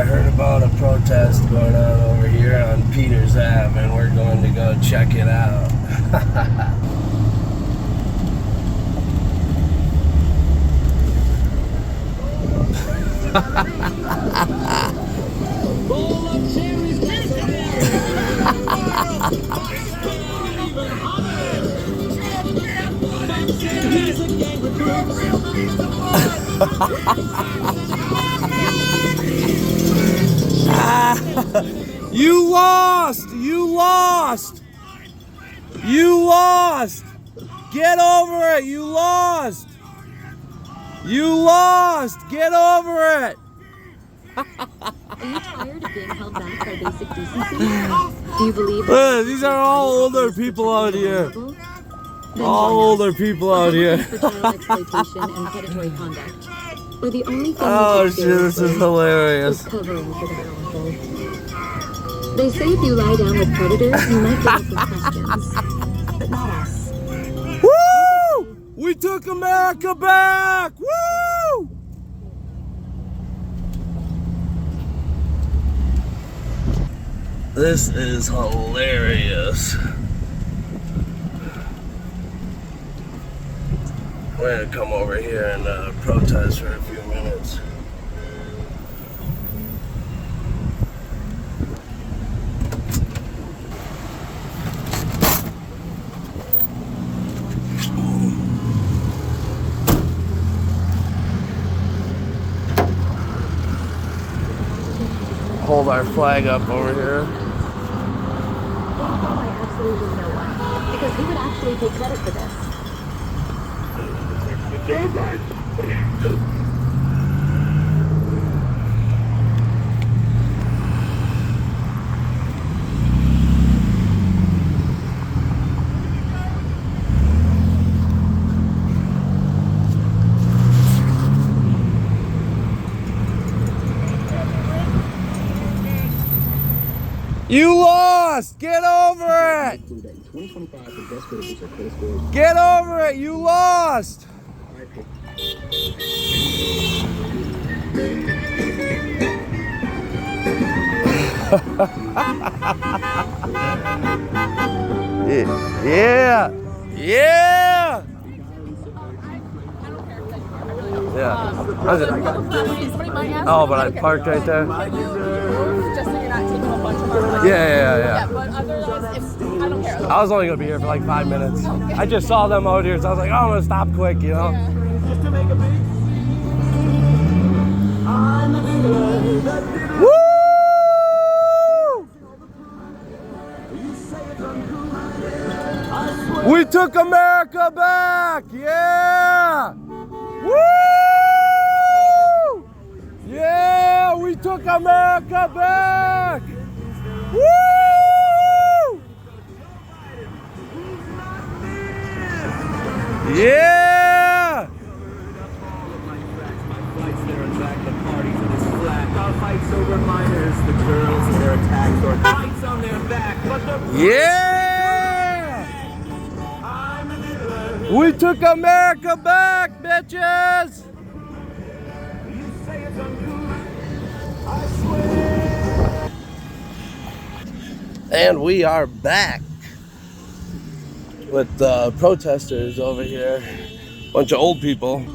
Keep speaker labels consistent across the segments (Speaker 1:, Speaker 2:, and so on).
Speaker 1: heard about a protest going on over here on Peters Ave, and we're going to go check it out. You lost! You lost! You lost! Get over it! You lost! You lost! Get over it!
Speaker 2: Are you tired of being held back by basic decency? Do you believe
Speaker 1: These are all older people out here. All older people out here.
Speaker 2: For child exploitation and predatory conduct. Where the only thing
Speaker 1: Oh shit, this is hilarious.
Speaker 2: is covering for the powerful. They say if you lie down with predators, you might get some questions. But not us.
Speaker 1: Woo! We took America back! Woo! This is hilarious. We're gonna come over here and protest for a few minutes. Hold our flag up over here.
Speaker 2: By absolutely no one. Because who would actually take credit for this?
Speaker 1: You lost! Get over it! Get over it! You lost! Yeah! Yeah! Yeah. Oh, but I parked right there?
Speaker 3: Just so you're not taking a bunch of our money.
Speaker 1: Yeah.
Speaker 3: But otherwise, I don't care.
Speaker 1: I was only gonna be here for like 5 minutes. I just saw them out here, so I was like, oh, I'm gonna stop quick, you know?
Speaker 4: Just to make a big
Speaker 1: Woo! We took America back! Yeah! Woo! Yeah, we took America back! Woo! Yeah!
Speaker 4: fights over minors, the girls and their attacks, or fights on their back, but the
Speaker 1: Yeah! We took America back, bitches!
Speaker 4: you say it's uncool, I swear.
Speaker 1: And we are back with the protesters over here. Bunch of old people.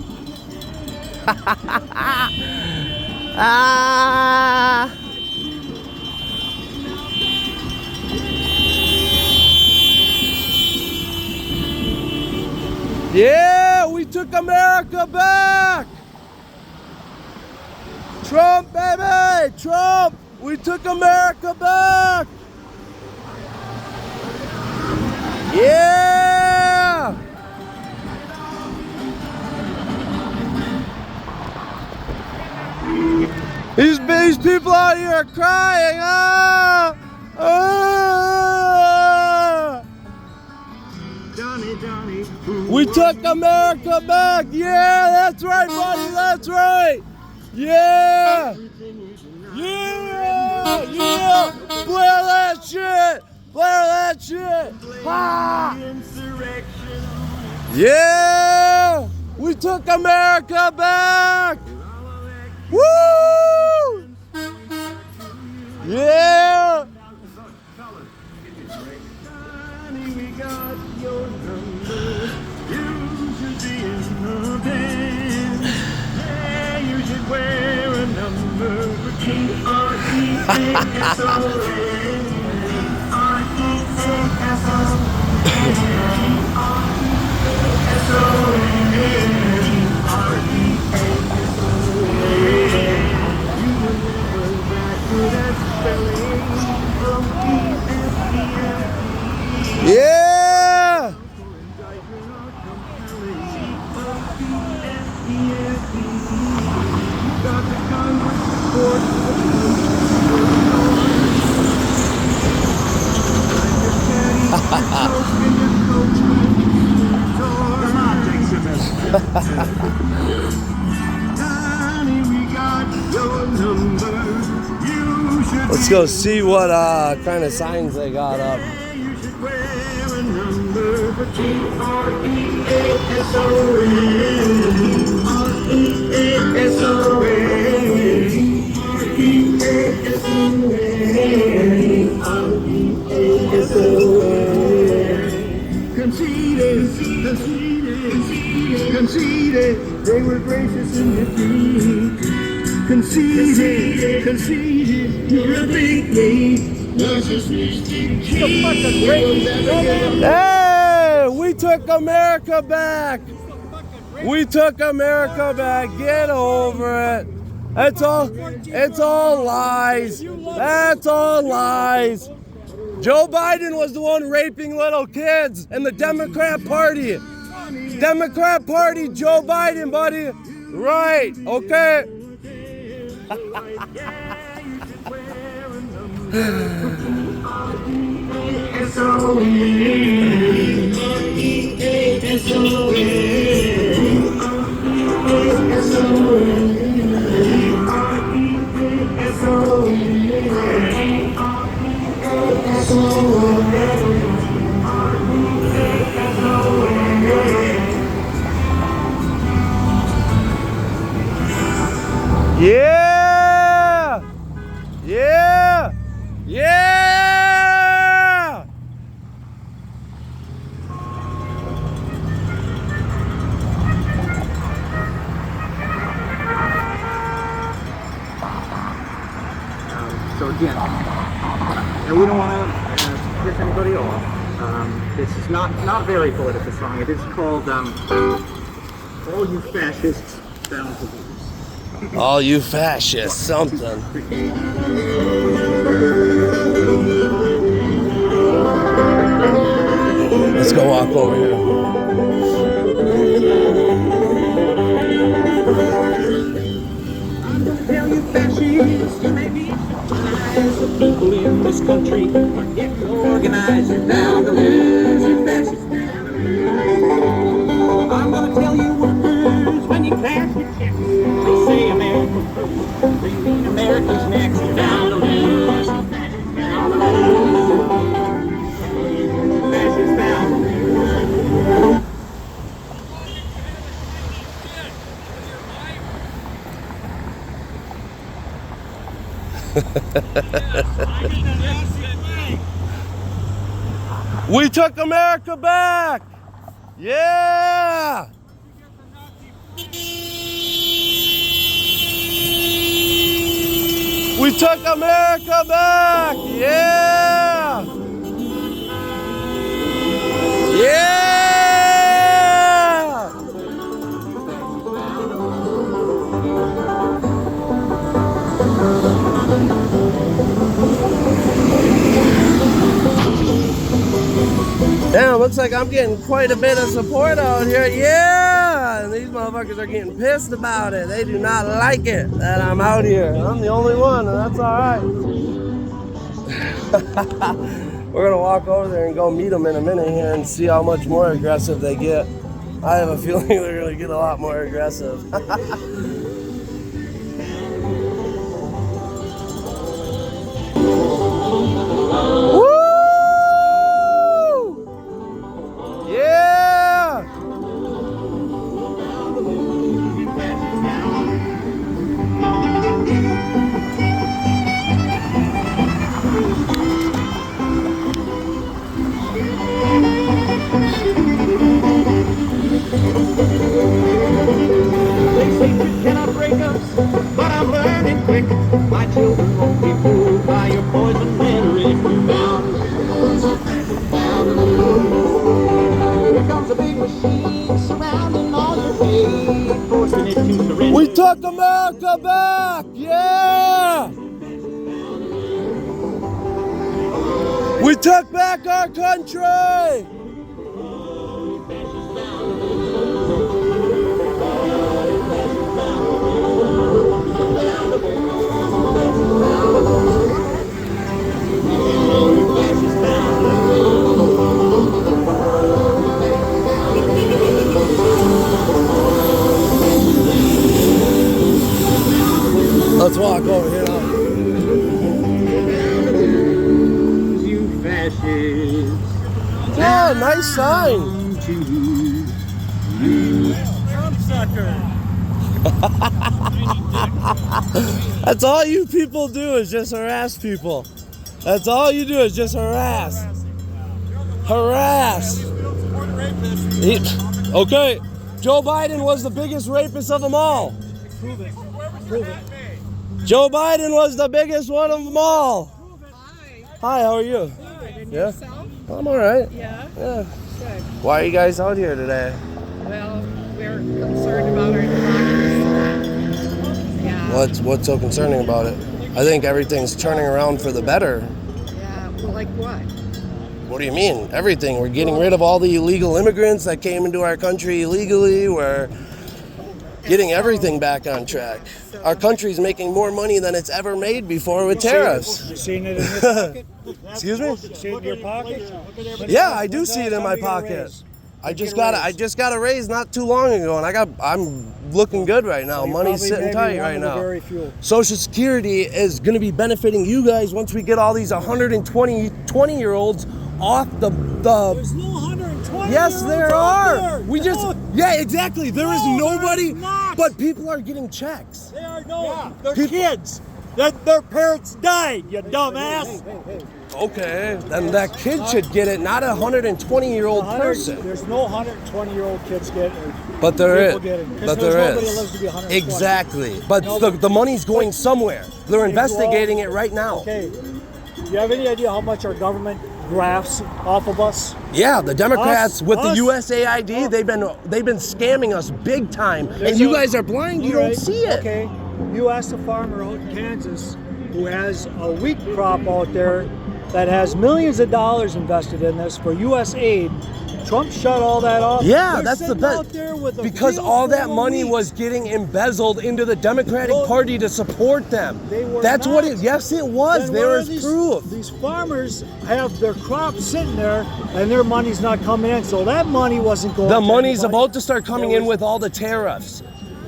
Speaker 1: Ah! Yeah, we took America back! Trump, baby! Trump! We took America back! Yeah! These people out here are crying! Ah! Ah!
Speaker 4: Johnny,
Speaker 1: We took America back! Yeah, that's right, buddy, that's right! Yeah! Yeah! Yeah! Blair that shit! Blair that shit! Ah! Yeah! We took America back! Woo! Yeah! Let's go see what kind of signs they got up.
Speaker 4: Conceded, they were gracious in defeat. Conceded, you're a big need.
Speaker 1: Hey, we took America back. We took America back. Get over it. It's all lies. That's all lies. Joe Biden was the one raping little kids in the Democrat Party. Democrat Party, Joe Biden, buddy. Right, okay. Yeah! Yeah! Yeah!
Speaker 5: So again, and we don't want to piss anybody off. This is not a very political song. It is called "All You Fascists Down to Lose."
Speaker 1: All you fascists, something. Let's go walk over here.
Speaker 4: Tell you fascists, you may be surprised. The people in this country are getting organized. You're down to lose, you fascists down to lose. I'm gonna tell you workers when you cash your checks. They say America first, they mean America's next. You're down to lose, you fascists down to lose. Fascists down to lose.
Speaker 1: We took America back! Yeah! We took America back! Yeah! Yeah! Damn, looks like I'm getting quite a bit of support out here. Yeah! And these motherfuckers are getting pissed about it. They do not like it that I'm out here. I'm the only one, and that's alright. We're gonna walk over there and go meet them in a minute here and see how much more aggressive they get. I have a feeling they're gonna get a lot more aggressive. Woo! Yeah!
Speaker 4: They say you cannot break us, but I'm learning quick. My
Speaker 1: America back! Yeah! We took back our country! Let's walk over here now.
Speaker 5: You fascists.
Speaker 1: Yeah, nice sign. That's all you people do is just harass people. That's all you do is just harass. Harass. Okay, Joe Biden was the biggest rapist of them all.
Speaker 6: Prove it. Prove it.
Speaker 1: Joe Biden was the biggest one of them all. Hi, how are you? Yeah, I'm all right.
Speaker 3: Yeah,
Speaker 1: Yeah.
Speaker 3: good.
Speaker 1: Why are you guys out here today?
Speaker 3: Well, we're concerned about our democracy. Yeah.
Speaker 1: What's so concerning about it? I think everything's turning around for the better.
Speaker 3: Yeah. Well, like what?
Speaker 1: What do you mean? Everything. We're getting rid of all the illegal immigrants that came into our country illegally. We're getting everything back on track. Our country's making more money than it's ever made before with tariffs.
Speaker 6: You seen it in your pocket?
Speaker 1: Excuse me?
Speaker 6: You seen it in your pocket?
Speaker 1: Yeah, I do see it in my pocket. I just got a raise not too long ago, and I'm looking good right now. Money's sitting tight right now. Social Security is going to be benefiting you guys once we get all these 20-year-olds off the.
Speaker 6: There's no 120.
Speaker 1: Yes, there are. We just.
Speaker 6: No.
Speaker 1: Yeah, exactly. There is
Speaker 6: No,
Speaker 1: nobody.
Speaker 6: there's not.
Speaker 1: But people are getting checks.
Speaker 6: They are no. They're
Speaker 1: People-
Speaker 6: kids. Their parents died. You dumbass.
Speaker 1: Okay, then that kid should get it, not a 120-year-old person.
Speaker 6: There's no 120-year-old kids get it.
Speaker 1: But there is.
Speaker 6: People get it. 'Cause
Speaker 1: But
Speaker 6: there's
Speaker 1: there
Speaker 6: nobody
Speaker 1: is.
Speaker 6: that lives to be 120.
Speaker 1: Exactly. But
Speaker 6: Nobody.
Speaker 1: the money's going somewhere. They're investigating it right now.
Speaker 6: Okay. You have any idea how much our government grafts off of us?
Speaker 1: Yeah, the Democrats with the
Speaker 6: Us?
Speaker 1: USAID, they've been scamming us big time, and you guys are blind. You don't
Speaker 6: Right.
Speaker 1: see it.
Speaker 6: Okay. You ask a farmer out in Kansas who has a wheat crop out there that has millions of dollars invested in this for U.S. aid. Trump shut all that off.
Speaker 1: Yeah,
Speaker 6: They're
Speaker 1: that's the
Speaker 6: sitting
Speaker 1: best.
Speaker 6: out there with a
Speaker 1: Because
Speaker 6: field
Speaker 1: all
Speaker 6: full
Speaker 1: that
Speaker 6: of
Speaker 1: money
Speaker 6: wheat.
Speaker 1: was getting embezzled into the Democratic
Speaker 6: Well,
Speaker 1: Party to support them.
Speaker 6: They were
Speaker 1: That's what
Speaker 6: not.
Speaker 1: it. Yes, it was.
Speaker 6: Then
Speaker 1: There
Speaker 6: why are
Speaker 1: is
Speaker 6: these-
Speaker 1: proof.
Speaker 6: These farmers have their crops sitting there, and their money's not coming in. So that money wasn't going.
Speaker 1: The
Speaker 6: to
Speaker 1: money's
Speaker 6: anybody.
Speaker 1: about to start coming in with all the tariffs.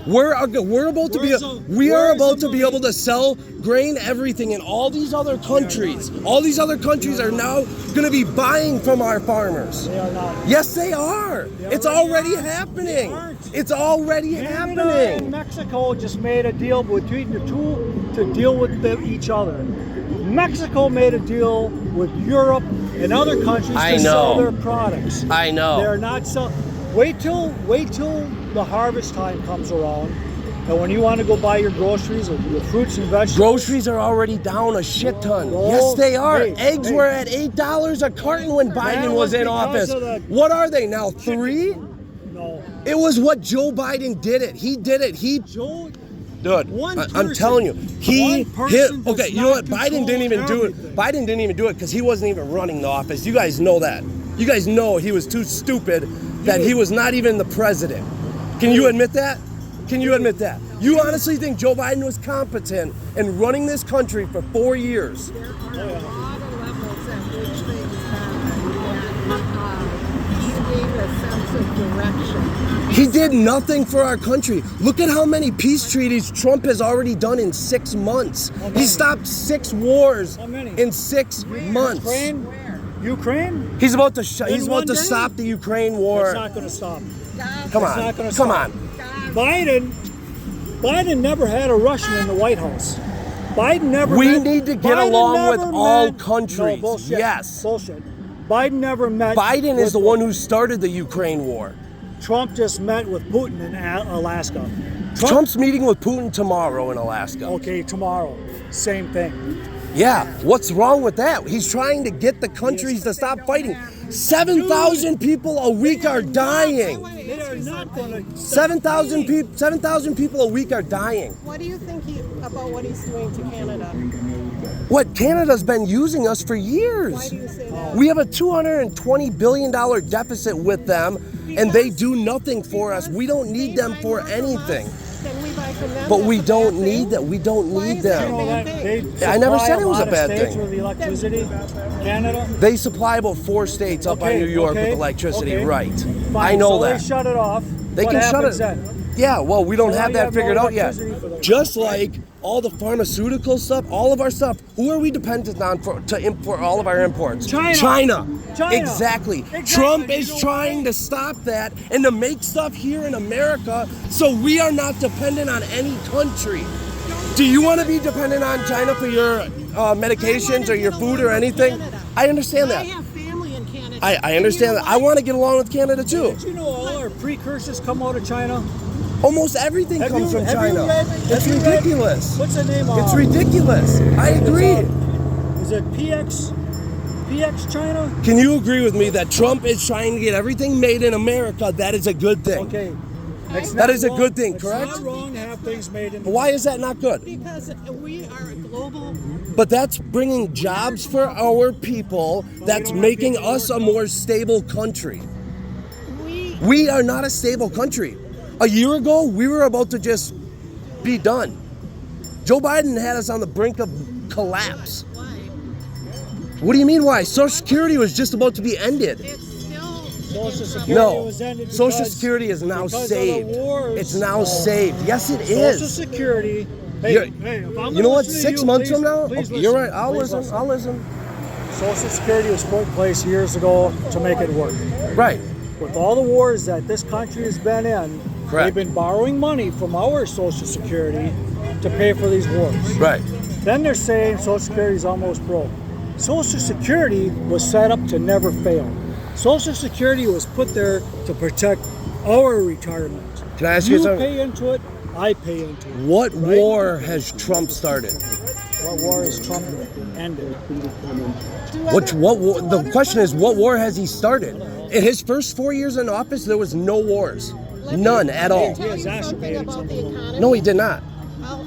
Speaker 1: We're about to be
Speaker 6: Where's
Speaker 1: about
Speaker 6: the
Speaker 1: to be able to sell grain, everything in all these other countries. All these other countries are now going to be buying from our farmers.
Speaker 6: They are not.
Speaker 1: Yes, they are. It's already happening.
Speaker 6: They aren't.
Speaker 1: It's already
Speaker 6: Canada and
Speaker 1: happening.
Speaker 6: Mexico just made a deal between the two to deal with each other. Mexico made a deal with Europe and other countries
Speaker 1: I
Speaker 6: to sell
Speaker 1: know.
Speaker 6: their products.
Speaker 1: I know.
Speaker 6: They're not selling. Wait till the harvest time comes around, and when you want to go buy your groceries or your fruits and vegetables.
Speaker 1: Groceries are already down a shit ton.
Speaker 6: No.
Speaker 1: Yes, they are.
Speaker 6: Hey,
Speaker 1: Eggs
Speaker 6: hey.
Speaker 1: were at $8 a carton when Biden
Speaker 6: That
Speaker 1: was
Speaker 6: was
Speaker 1: in
Speaker 6: because
Speaker 1: office.
Speaker 6: of the-
Speaker 1: What are they now? 3?
Speaker 6: No,
Speaker 1: It was what Joe Biden did it. He did it.
Speaker 6: Joe.
Speaker 1: Dude,
Speaker 6: One
Speaker 1: I'm
Speaker 6: person-
Speaker 1: telling you,
Speaker 6: one person does
Speaker 1: okay, you know what?
Speaker 6: not
Speaker 1: Biden didn't even do it.
Speaker 6: everything.
Speaker 1: Biden didn't even do it because he wasn't even running the office. You guys know that. You guys know he was too stupid that he was not even the president. Can you admit that? Can you admit that? You honestly think Joe Biden was competent in running this country for 4 years?
Speaker 7: There are a lot of levels at which things happen, and he gave a sense of direction.
Speaker 1: He did nothing for our country. Look at how many peace treaties Trump has already done in 6 months.
Speaker 6: many?
Speaker 1: He stopped 6 wars
Speaker 6: How many?
Speaker 1: in 6 months.
Speaker 6: Ukraine?
Speaker 1: He's about to
Speaker 6: In
Speaker 1: he's about
Speaker 6: one
Speaker 1: to
Speaker 6: day?
Speaker 1: stop the Ukraine
Speaker 6: It's
Speaker 1: war.
Speaker 6: not going to stop.
Speaker 1: Come
Speaker 6: it's
Speaker 1: on,
Speaker 6: not gonna
Speaker 1: come
Speaker 6: stop.
Speaker 1: on.
Speaker 6: Biden never had a Russian in the White House. Biden never.
Speaker 1: We
Speaker 6: met-
Speaker 1: need to get
Speaker 6: Biden
Speaker 1: along with
Speaker 6: never
Speaker 1: all
Speaker 6: met-
Speaker 1: countries.
Speaker 6: No, bullshit.
Speaker 1: Yes.
Speaker 6: Bullshit. Biden never met.
Speaker 1: Biden is
Speaker 6: with-
Speaker 1: the one who started the Ukraine war.
Speaker 6: Trump just met with Putin in Alaska.
Speaker 1: Trump's meeting with Putin tomorrow in Alaska.
Speaker 6: Okay, tomorrow. Same thing.
Speaker 1: Yeah, what's wrong with that? He's trying to get the countries to stop fighting. 7,000 people a week are dying.
Speaker 6: not going to.
Speaker 1: 7,000 people. 7,000 people a week are dying.
Speaker 7: What do you think about what he's doing to Canada?
Speaker 1: What Canada's been using us for years.
Speaker 7: Why do you say that?
Speaker 1: We have a $220 billion deficit with them, and they do nothing for us. We don't need them for anything.
Speaker 7: Then we buy from them.
Speaker 1: But
Speaker 7: That's
Speaker 1: we
Speaker 7: a
Speaker 1: don't
Speaker 7: bad
Speaker 1: need
Speaker 7: thing?
Speaker 1: that. We don't
Speaker 7: Why
Speaker 1: need
Speaker 7: is that
Speaker 1: them.
Speaker 7: a bad thing?
Speaker 6: They
Speaker 1: I never
Speaker 6: supply
Speaker 1: said it was
Speaker 6: lot
Speaker 1: a
Speaker 6: of
Speaker 1: bad
Speaker 6: states
Speaker 1: thing.
Speaker 6: with electricity. Canada.
Speaker 1: They supply about 4 states up by New York with electricity,
Speaker 6: okay.
Speaker 1: right?
Speaker 6: Fine,
Speaker 1: I know
Speaker 6: so
Speaker 1: that.
Speaker 6: They shut it off.
Speaker 1: They
Speaker 6: What
Speaker 1: can shut
Speaker 6: happens
Speaker 1: it.
Speaker 6: then?
Speaker 1: Yeah, well, we don't
Speaker 6: So
Speaker 1: have
Speaker 6: now you
Speaker 1: that
Speaker 6: have no
Speaker 1: figured out yet.
Speaker 6: electricity for the-
Speaker 1: Just like all the pharmaceutical stuff, all of our stuff. Who are we dependent on to import all of our imports?
Speaker 6: China.
Speaker 1: China.
Speaker 6: China.
Speaker 1: Exactly. Trump is trying to stop that and to make stuff here in America so we are not dependent on any country. Do you want to be dependent on China for your medications or your food or anything? I understand
Speaker 7: I
Speaker 1: that.
Speaker 7: have family in Canada.
Speaker 1: I understand that. I want to get along with Canada too.
Speaker 6: Did you know all our precursors come out of China?
Speaker 1: Almost everything
Speaker 6: Have
Speaker 1: comes
Speaker 6: you-
Speaker 1: from
Speaker 6: have you
Speaker 1: China.
Speaker 6: read-
Speaker 1: It's
Speaker 6: have you read-
Speaker 1: ridiculous.
Speaker 6: What's the name of
Speaker 1: It's ridiculous. I agree.
Speaker 6: Is it PX China?
Speaker 1: Can you agree with me that Trump is trying to get everything made in America? That is a good thing.
Speaker 6: Okay. It's
Speaker 1: That
Speaker 6: not
Speaker 1: is a
Speaker 6: wrong-
Speaker 1: good thing,
Speaker 6: it's
Speaker 1: correct?
Speaker 6: not wrong to have things made in.
Speaker 1: But why is that not good?
Speaker 7: Because we are a global.
Speaker 1: But that's bringing jobs for our people. That's
Speaker 6: don't have
Speaker 1: making
Speaker 6: people
Speaker 1: us a more stable country.
Speaker 7: We
Speaker 1: We are not a stable country. A year ago, we were about to just be done. Joe Biden had us on the brink of collapse.
Speaker 7: why?
Speaker 1: What do you mean why? Social Security was just about to be ended.
Speaker 7: It's still
Speaker 6: Social Security
Speaker 1: No,
Speaker 6: was ended
Speaker 1: Social
Speaker 6: because-
Speaker 1: Security is now
Speaker 6: because of the
Speaker 1: saved.
Speaker 6: wars.
Speaker 1: It's now saved. Yes, it
Speaker 6: Social
Speaker 1: is.
Speaker 6: Security. Hey,
Speaker 1: You're-
Speaker 6: hey, if I'm
Speaker 1: You
Speaker 6: gonna
Speaker 1: know what?
Speaker 6: listen to
Speaker 1: 6
Speaker 6: you,
Speaker 1: months
Speaker 6: please-
Speaker 1: from now,
Speaker 6: please
Speaker 1: okay, you're
Speaker 6: listen.
Speaker 1: right. I'll
Speaker 6: Please
Speaker 1: listen. I'll listen.
Speaker 6: Social Security was put in place years ago to make it work.
Speaker 1: Right.
Speaker 6: With all the wars that this country has been in,
Speaker 1: Correct.
Speaker 6: they've been borrowing money from our Social Security to pay for these wars.
Speaker 1: Right.
Speaker 6: Then they're saying Social Security is almost broke. Social Security was set up to never fail. Social Security was put there to protect our retirement.
Speaker 1: Can I ask you something?
Speaker 6: pay into it, I pay into it.
Speaker 1: What
Speaker 6: Right?
Speaker 1: war has Trump started?
Speaker 6: What war has Trump ended?
Speaker 1: What war? The question is, what war has he started? In his first 4 years in office, there was no wars, none at all.
Speaker 7: Tell you something
Speaker 6: exacerbated
Speaker 7: about
Speaker 6: some
Speaker 7: the
Speaker 6: of them.
Speaker 7: economy.
Speaker 1: No, he did not.
Speaker 7: Well,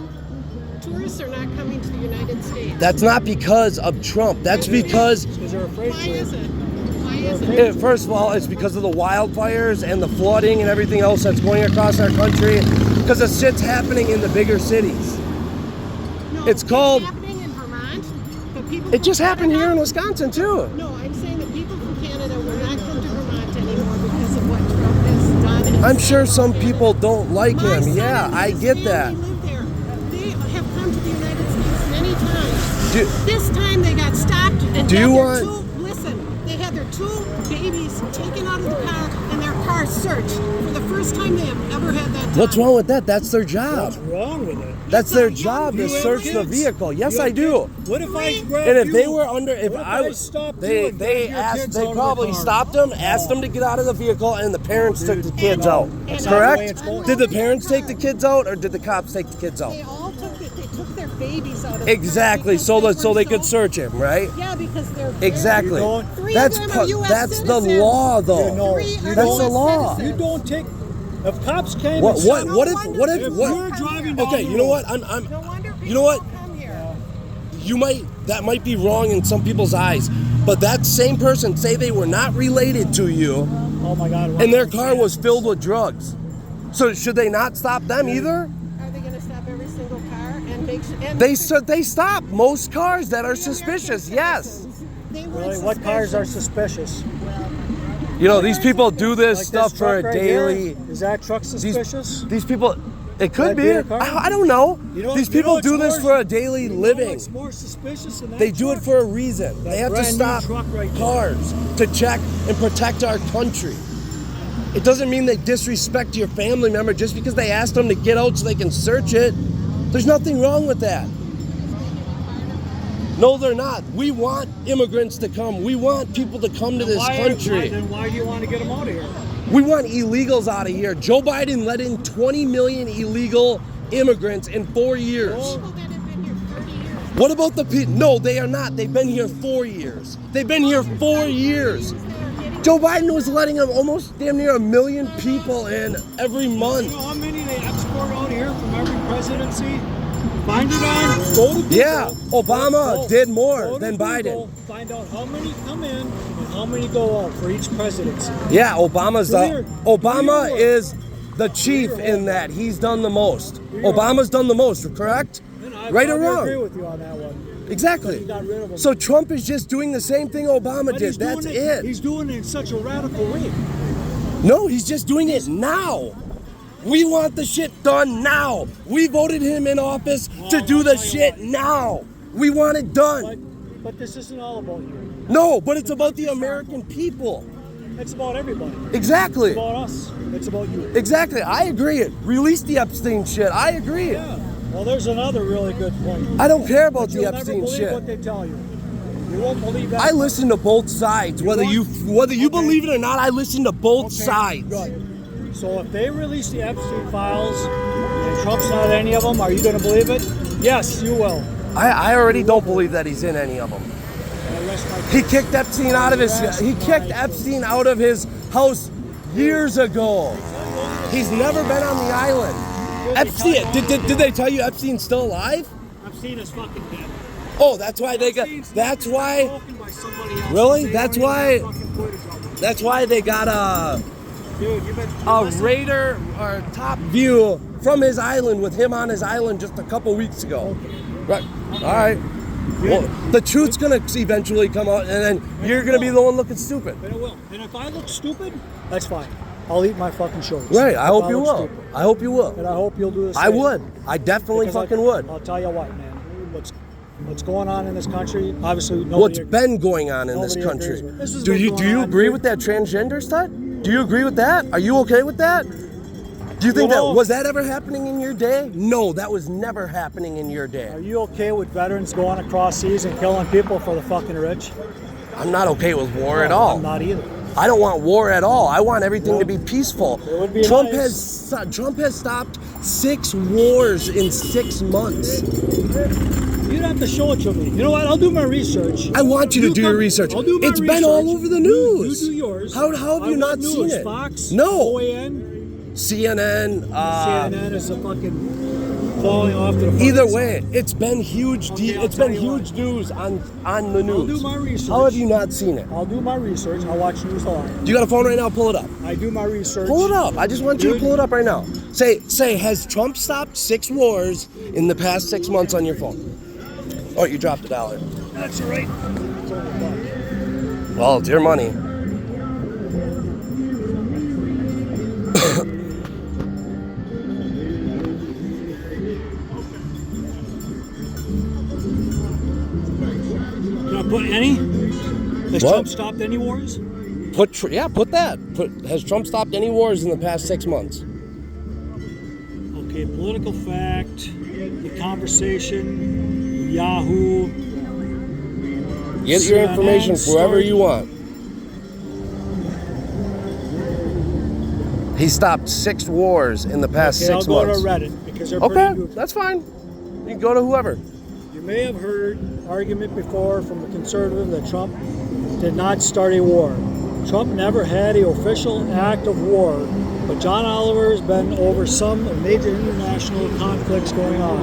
Speaker 7: tourists are not coming to the United States.
Speaker 1: That's not because of Trump. That's because,
Speaker 6: Because they're afraid
Speaker 7: Why
Speaker 6: to.
Speaker 7: is it? Why is it?
Speaker 1: first of all, it's because of the wildfires and the flooding and everything else that's going across our country. Because the shit's happening in the bigger cities.
Speaker 7: No,
Speaker 1: It's called-
Speaker 7: happening in Vermont. But people
Speaker 1: It just
Speaker 7: from
Speaker 1: happened
Speaker 7: Canada-
Speaker 1: here in Wisconsin too.
Speaker 7: No, I'm saying that people from Canada will not come to Vermont anymore because of what Trump has done. and
Speaker 1: I'm sure
Speaker 7: said
Speaker 1: some
Speaker 7: about
Speaker 1: people don't like
Speaker 7: My
Speaker 1: him.
Speaker 7: son
Speaker 1: Yeah,
Speaker 7: and
Speaker 1: I
Speaker 7: his
Speaker 1: get
Speaker 7: family
Speaker 1: that.
Speaker 7: live there. They have come to the United States many times.
Speaker 1: Do-
Speaker 7: This time they got stopped and
Speaker 1: Do
Speaker 7: had
Speaker 1: you
Speaker 7: their
Speaker 1: want-
Speaker 7: listen, they had their 2 babies taken out of the car and their car searched for the first time they have ever had that done.
Speaker 1: What's wrong with that? That's their job.
Speaker 6: What's wrong with it?
Speaker 1: That's their job to
Speaker 6: You have
Speaker 1: search the
Speaker 6: kids.
Speaker 1: vehicle. Yes,
Speaker 6: You
Speaker 1: I
Speaker 6: have
Speaker 1: do.
Speaker 6: kids. What if I grab
Speaker 1: And if
Speaker 6: you?
Speaker 1: they were under, if
Speaker 6: What
Speaker 1: I was,
Speaker 6: stopped you
Speaker 1: they
Speaker 6: and
Speaker 1: they
Speaker 6: grabbed your
Speaker 1: asked,
Speaker 6: kids
Speaker 1: they
Speaker 6: out of the
Speaker 1: probably
Speaker 6: car?
Speaker 1: stopped them, asked them to get out of the vehicle, and the parents took the kids
Speaker 6: no.
Speaker 1: out.
Speaker 6: That's not the way
Speaker 1: Correct?
Speaker 6: it's going.
Speaker 1: Did the parents take the kids out, or did the cops take the kids out?
Speaker 7: They all took their babies out of the car
Speaker 1: Exactly.
Speaker 7: because
Speaker 1: So
Speaker 7: they
Speaker 1: that so
Speaker 7: were
Speaker 1: they could search him, right?
Speaker 7: Yeah, because they're
Speaker 1: Exactly.
Speaker 6: You don't-
Speaker 7: Three
Speaker 1: That's
Speaker 7: of them are US
Speaker 1: that's the
Speaker 7: citizens.
Speaker 1: law, though.
Speaker 6: You know,
Speaker 7: Three
Speaker 6: you
Speaker 7: are
Speaker 1: That's
Speaker 7: US
Speaker 1: the law.
Speaker 7: citizens.
Speaker 6: You don't take. If cops came
Speaker 1: What
Speaker 6: and
Speaker 1: what
Speaker 6: said,
Speaker 1: what
Speaker 7: No
Speaker 1: if
Speaker 7: wonder
Speaker 1: what if
Speaker 7: people
Speaker 1: what?
Speaker 6: You're driving down
Speaker 1: Okay,
Speaker 6: the
Speaker 1: you know
Speaker 6: road.
Speaker 1: what?
Speaker 7: No wonder
Speaker 1: You know what?
Speaker 7: people come here.
Speaker 1: You might be wrong in some people's eyes, but that same person, say they were not related to you,
Speaker 6: Oh my God!
Speaker 1: and their car was filled with drugs. So should they not stop them either?
Speaker 7: Are they going to stop every single car and make sure? And
Speaker 1: They stop most cars that are suspicious. Yes.
Speaker 7: They weren't
Speaker 6: Really? What cars are
Speaker 7: suspicious.
Speaker 6: suspicious?
Speaker 1: You know, these people do this
Speaker 6: Like
Speaker 1: stuff
Speaker 6: this
Speaker 1: for a
Speaker 6: truck right here?
Speaker 1: daily.
Speaker 6: Is that truck suspicious?
Speaker 1: These people, it could
Speaker 6: That
Speaker 1: be.
Speaker 6: be a car?
Speaker 1: I don't know.
Speaker 6: You know-
Speaker 1: These
Speaker 6: you know
Speaker 1: people
Speaker 6: what's
Speaker 1: do this
Speaker 6: more-
Speaker 1: for a daily
Speaker 6: You know
Speaker 1: living.
Speaker 6: what's more suspicious than that
Speaker 1: They do it
Speaker 6: truck?
Speaker 1: for a reason. They
Speaker 6: That
Speaker 1: have to
Speaker 6: brand new
Speaker 1: stop
Speaker 6: truck right there.
Speaker 1: cars to check and protect our country. It doesn't mean they disrespect your family member just because they asked them to get out so they can search it. There's nothing wrong with that. No, they're not. We want immigrants to come. We want people to come to this country.
Speaker 6: Then why do you want to get them out of here?
Speaker 1: We want illegals out of here. Joe Biden let in 20 million illegal immigrants in 4 years.
Speaker 7: People that have been here 30 years.
Speaker 1: What about the people? No, they are not. They've been here 4 years. They've been here 4 years.
Speaker 7: That are getting
Speaker 1: Joe Biden was letting him almost damn near 1 million people in every
Speaker 6: You
Speaker 1: month.
Speaker 6: know how many they export out here from every presidency? Find it on. Go to Google.
Speaker 1: Yeah, Obama
Speaker 6: Go-
Speaker 1: did more
Speaker 6: go to
Speaker 1: than
Speaker 6: Google,
Speaker 1: Biden.
Speaker 6: Find out how many come in and how many go out for each presidency.
Speaker 1: Yeah, Obama's Obama
Speaker 6: Clear.
Speaker 1: is the chief in that. He's done the most. Obama's done the most, correct?
Speaker 6: And I
Speaker 1: Right or
Speaker 6: probably agree
Speaker 1: wrong?
Speaker 6: with you on that one.
Speaker 1: Exactly.
Speaker 6: He got rid of him.
Speaker 1: So Trump is just doing the same thing Obama
Speaker 6: But
Speaker 1: did.
Speaker 6: he's doing
Speaker 1: That's it.
Speaker 6: He's doing it in such a radical way.
Speaker 1: No, he's just doing it now. We want the shit done now. We voted him in office to do the shit now. We want it done.
Speaker 6: But this isn't all about you.
Speaker 1: No, but it's about the American people.
Speaker 6: It's about everybody.
Speaker 1: Exactly.
Speaker 6: It's about us. It's about you.
Speaker 1: Exactly. I agree. Release the Epstein shit. I agree.
Speaker 6: Yeah. Well, there's another really good point.
Speaker 1: I don't care about
Speaker 6: You'll
Speaker 1: the
Speaker 6: never
Speaker 1: Epstein
Speaker 6: believe
Speaker 1: shit.
Speaker 6: what they tell you. You won't believe that.
Speaker 1: I listen to both sides. Whether you
Speaker 6: Okay.
Speaker 1: believe it or not, I listen to both
Speaker 6: Okay,
Speaker 1: sides.
Speaker 6: Good. So if they release the Epstein files and Trump's not any of them, are you going to believe it? Yes, you will.
Speaker 1: I already don't believe that he's in any of them.
Speaker 6: And I rest my
Speaker 1: He kicked Epstein out of his house years ago. He's never been on the island. Epstein, did they tell you Epstein's still alive?
Speaker 6: Epstein is fucking dead.
Speaker 1: Oh, that's why they got. That's why. Really? That's why they got a radar or top view from his island with him on his island just a couple weeks ago. Right. All right. Well, the truth's gonna eventually come out, and then you're gonna be the one looking stupid.
Speaker 6: And it will. And if I look stupid, that's fine. I'll eat my fucking shorts.
Speaker 1: Right. I
Speaker 6: If
Speaker 1: hope you
Speaker 6: look
Speaker 1: will.
Speaker 6: stupid.
Speaker 1: I hope you will.
Speaker 6: And I hope you'll do the same.
Speaker 1: I would. I definitely
Speaker 6: Because
Speaker 1: fucking would.
Speaker 6: I'll tell you what, man. What's going on in this country? Obviously,
Speaker 1: What's
Speaker 6: nobody.
Speaker 1: been going on in this
Speaker 6: nobody
Speaker 1: country?
Speaker 6: agrees with. This has
Speaker 1: Do
Speaker 6: been
Speaker 1: you
Speaker 6: going on
Speaker 1: agree
Speaker 6: here.
Speaker 1: with that transgender stuff? Do you agree with that? Are you okay with that? Do you think
Speaker 6: know-
Speaker 1: was that ever happening in your day? No, that was never happening in your day.
Speaker 6: Are you okay with veterans going across seas and killing people for the fucking rich?
Speaker 1: I'm not okay with war at
Speaker 6: No,
Speaker 1: all.
Speaker 6: I'm not either.
Speaker 1: I don't want war at all. I want everything to be peaceful.
Speaker 6: It would be
Speaker 1: Trump
Speaker 6: nice.
Speaker 1: has stopped 6 wars in 6 months.
Speaker 6: You'd have to show it to me. You know what? I'll do my research.
Speaker 1: I want you to do your research.
Speaker 6: I'll do my
Speaker 1: It's
Speaker 6: research.
Speaker 1: been all over the news.
Speaker 6: You do yours.
Speaker 1: How have you not
Speaker 6: What
Speaker 1: seen
Speaker 6: news?
Speaker 1: it?
Speaker 6: Fox?
Speaker 1: No.
Speaker 6: OAN?
Speaker 1: CNN.
Speaker 6: CNN is a fucking falling off to the fucking
Speaker 1: Either
Speaker 6: side.
Speaker 1: way, it's been huge.
Speaker 6: Okay, I'll
Speaker 1: It's been
Speaker 6: tell you
Speaker 1: huge news on the news.
Speaker 6: I'll do my research.
Speaker 1: How have you not seen it?
Speaker 6: I'll do my research. I'll watch News Live.
Speaker 1: You got a phone right now? Pull it up.
Speaker 6: I do my research.
Speaker 1: Pull it up. I just want you to
Speaker 6: Dude.
Speaker 1: pull it up right now. Say, has Trump stopped 6 wars in the past 6 months on your phone? Oh, you dropped $1.
Speaker 6: That's all right. It's only a buck.
Speaker 1: Well, it's your money.
Speaker 6: Can I put any? Has
Speaker 1: What?
Speaker 6: Trump stopped any wars?
Speaker 1: Put that. Has Trump stopped any wars in the past 6 months?
Speaker 6: Okay, political fact, the conversation, Yahoo.
Speaker 1: Get your
Speaker 6: CNN
Speaker 1: information wherever
Speaker 6: story.
Speaker 1: you want. He stopped 6 wars in the past
Speaker 6: Okay,
Speaker 1: 6
Speaker 6: I'll go
Speaker 1: months.
Speaker 6: to Reddit because they're
Speaker 1: Okay,
Speaker 6: pretty good.
Speaker 1: that's fine. You can go to whoever.
Speaker 6: You may have heard argument before from the conservative that Trump did not start a war. Trump never had an official act of war, but John Oliver has been over some major international conflicts going on.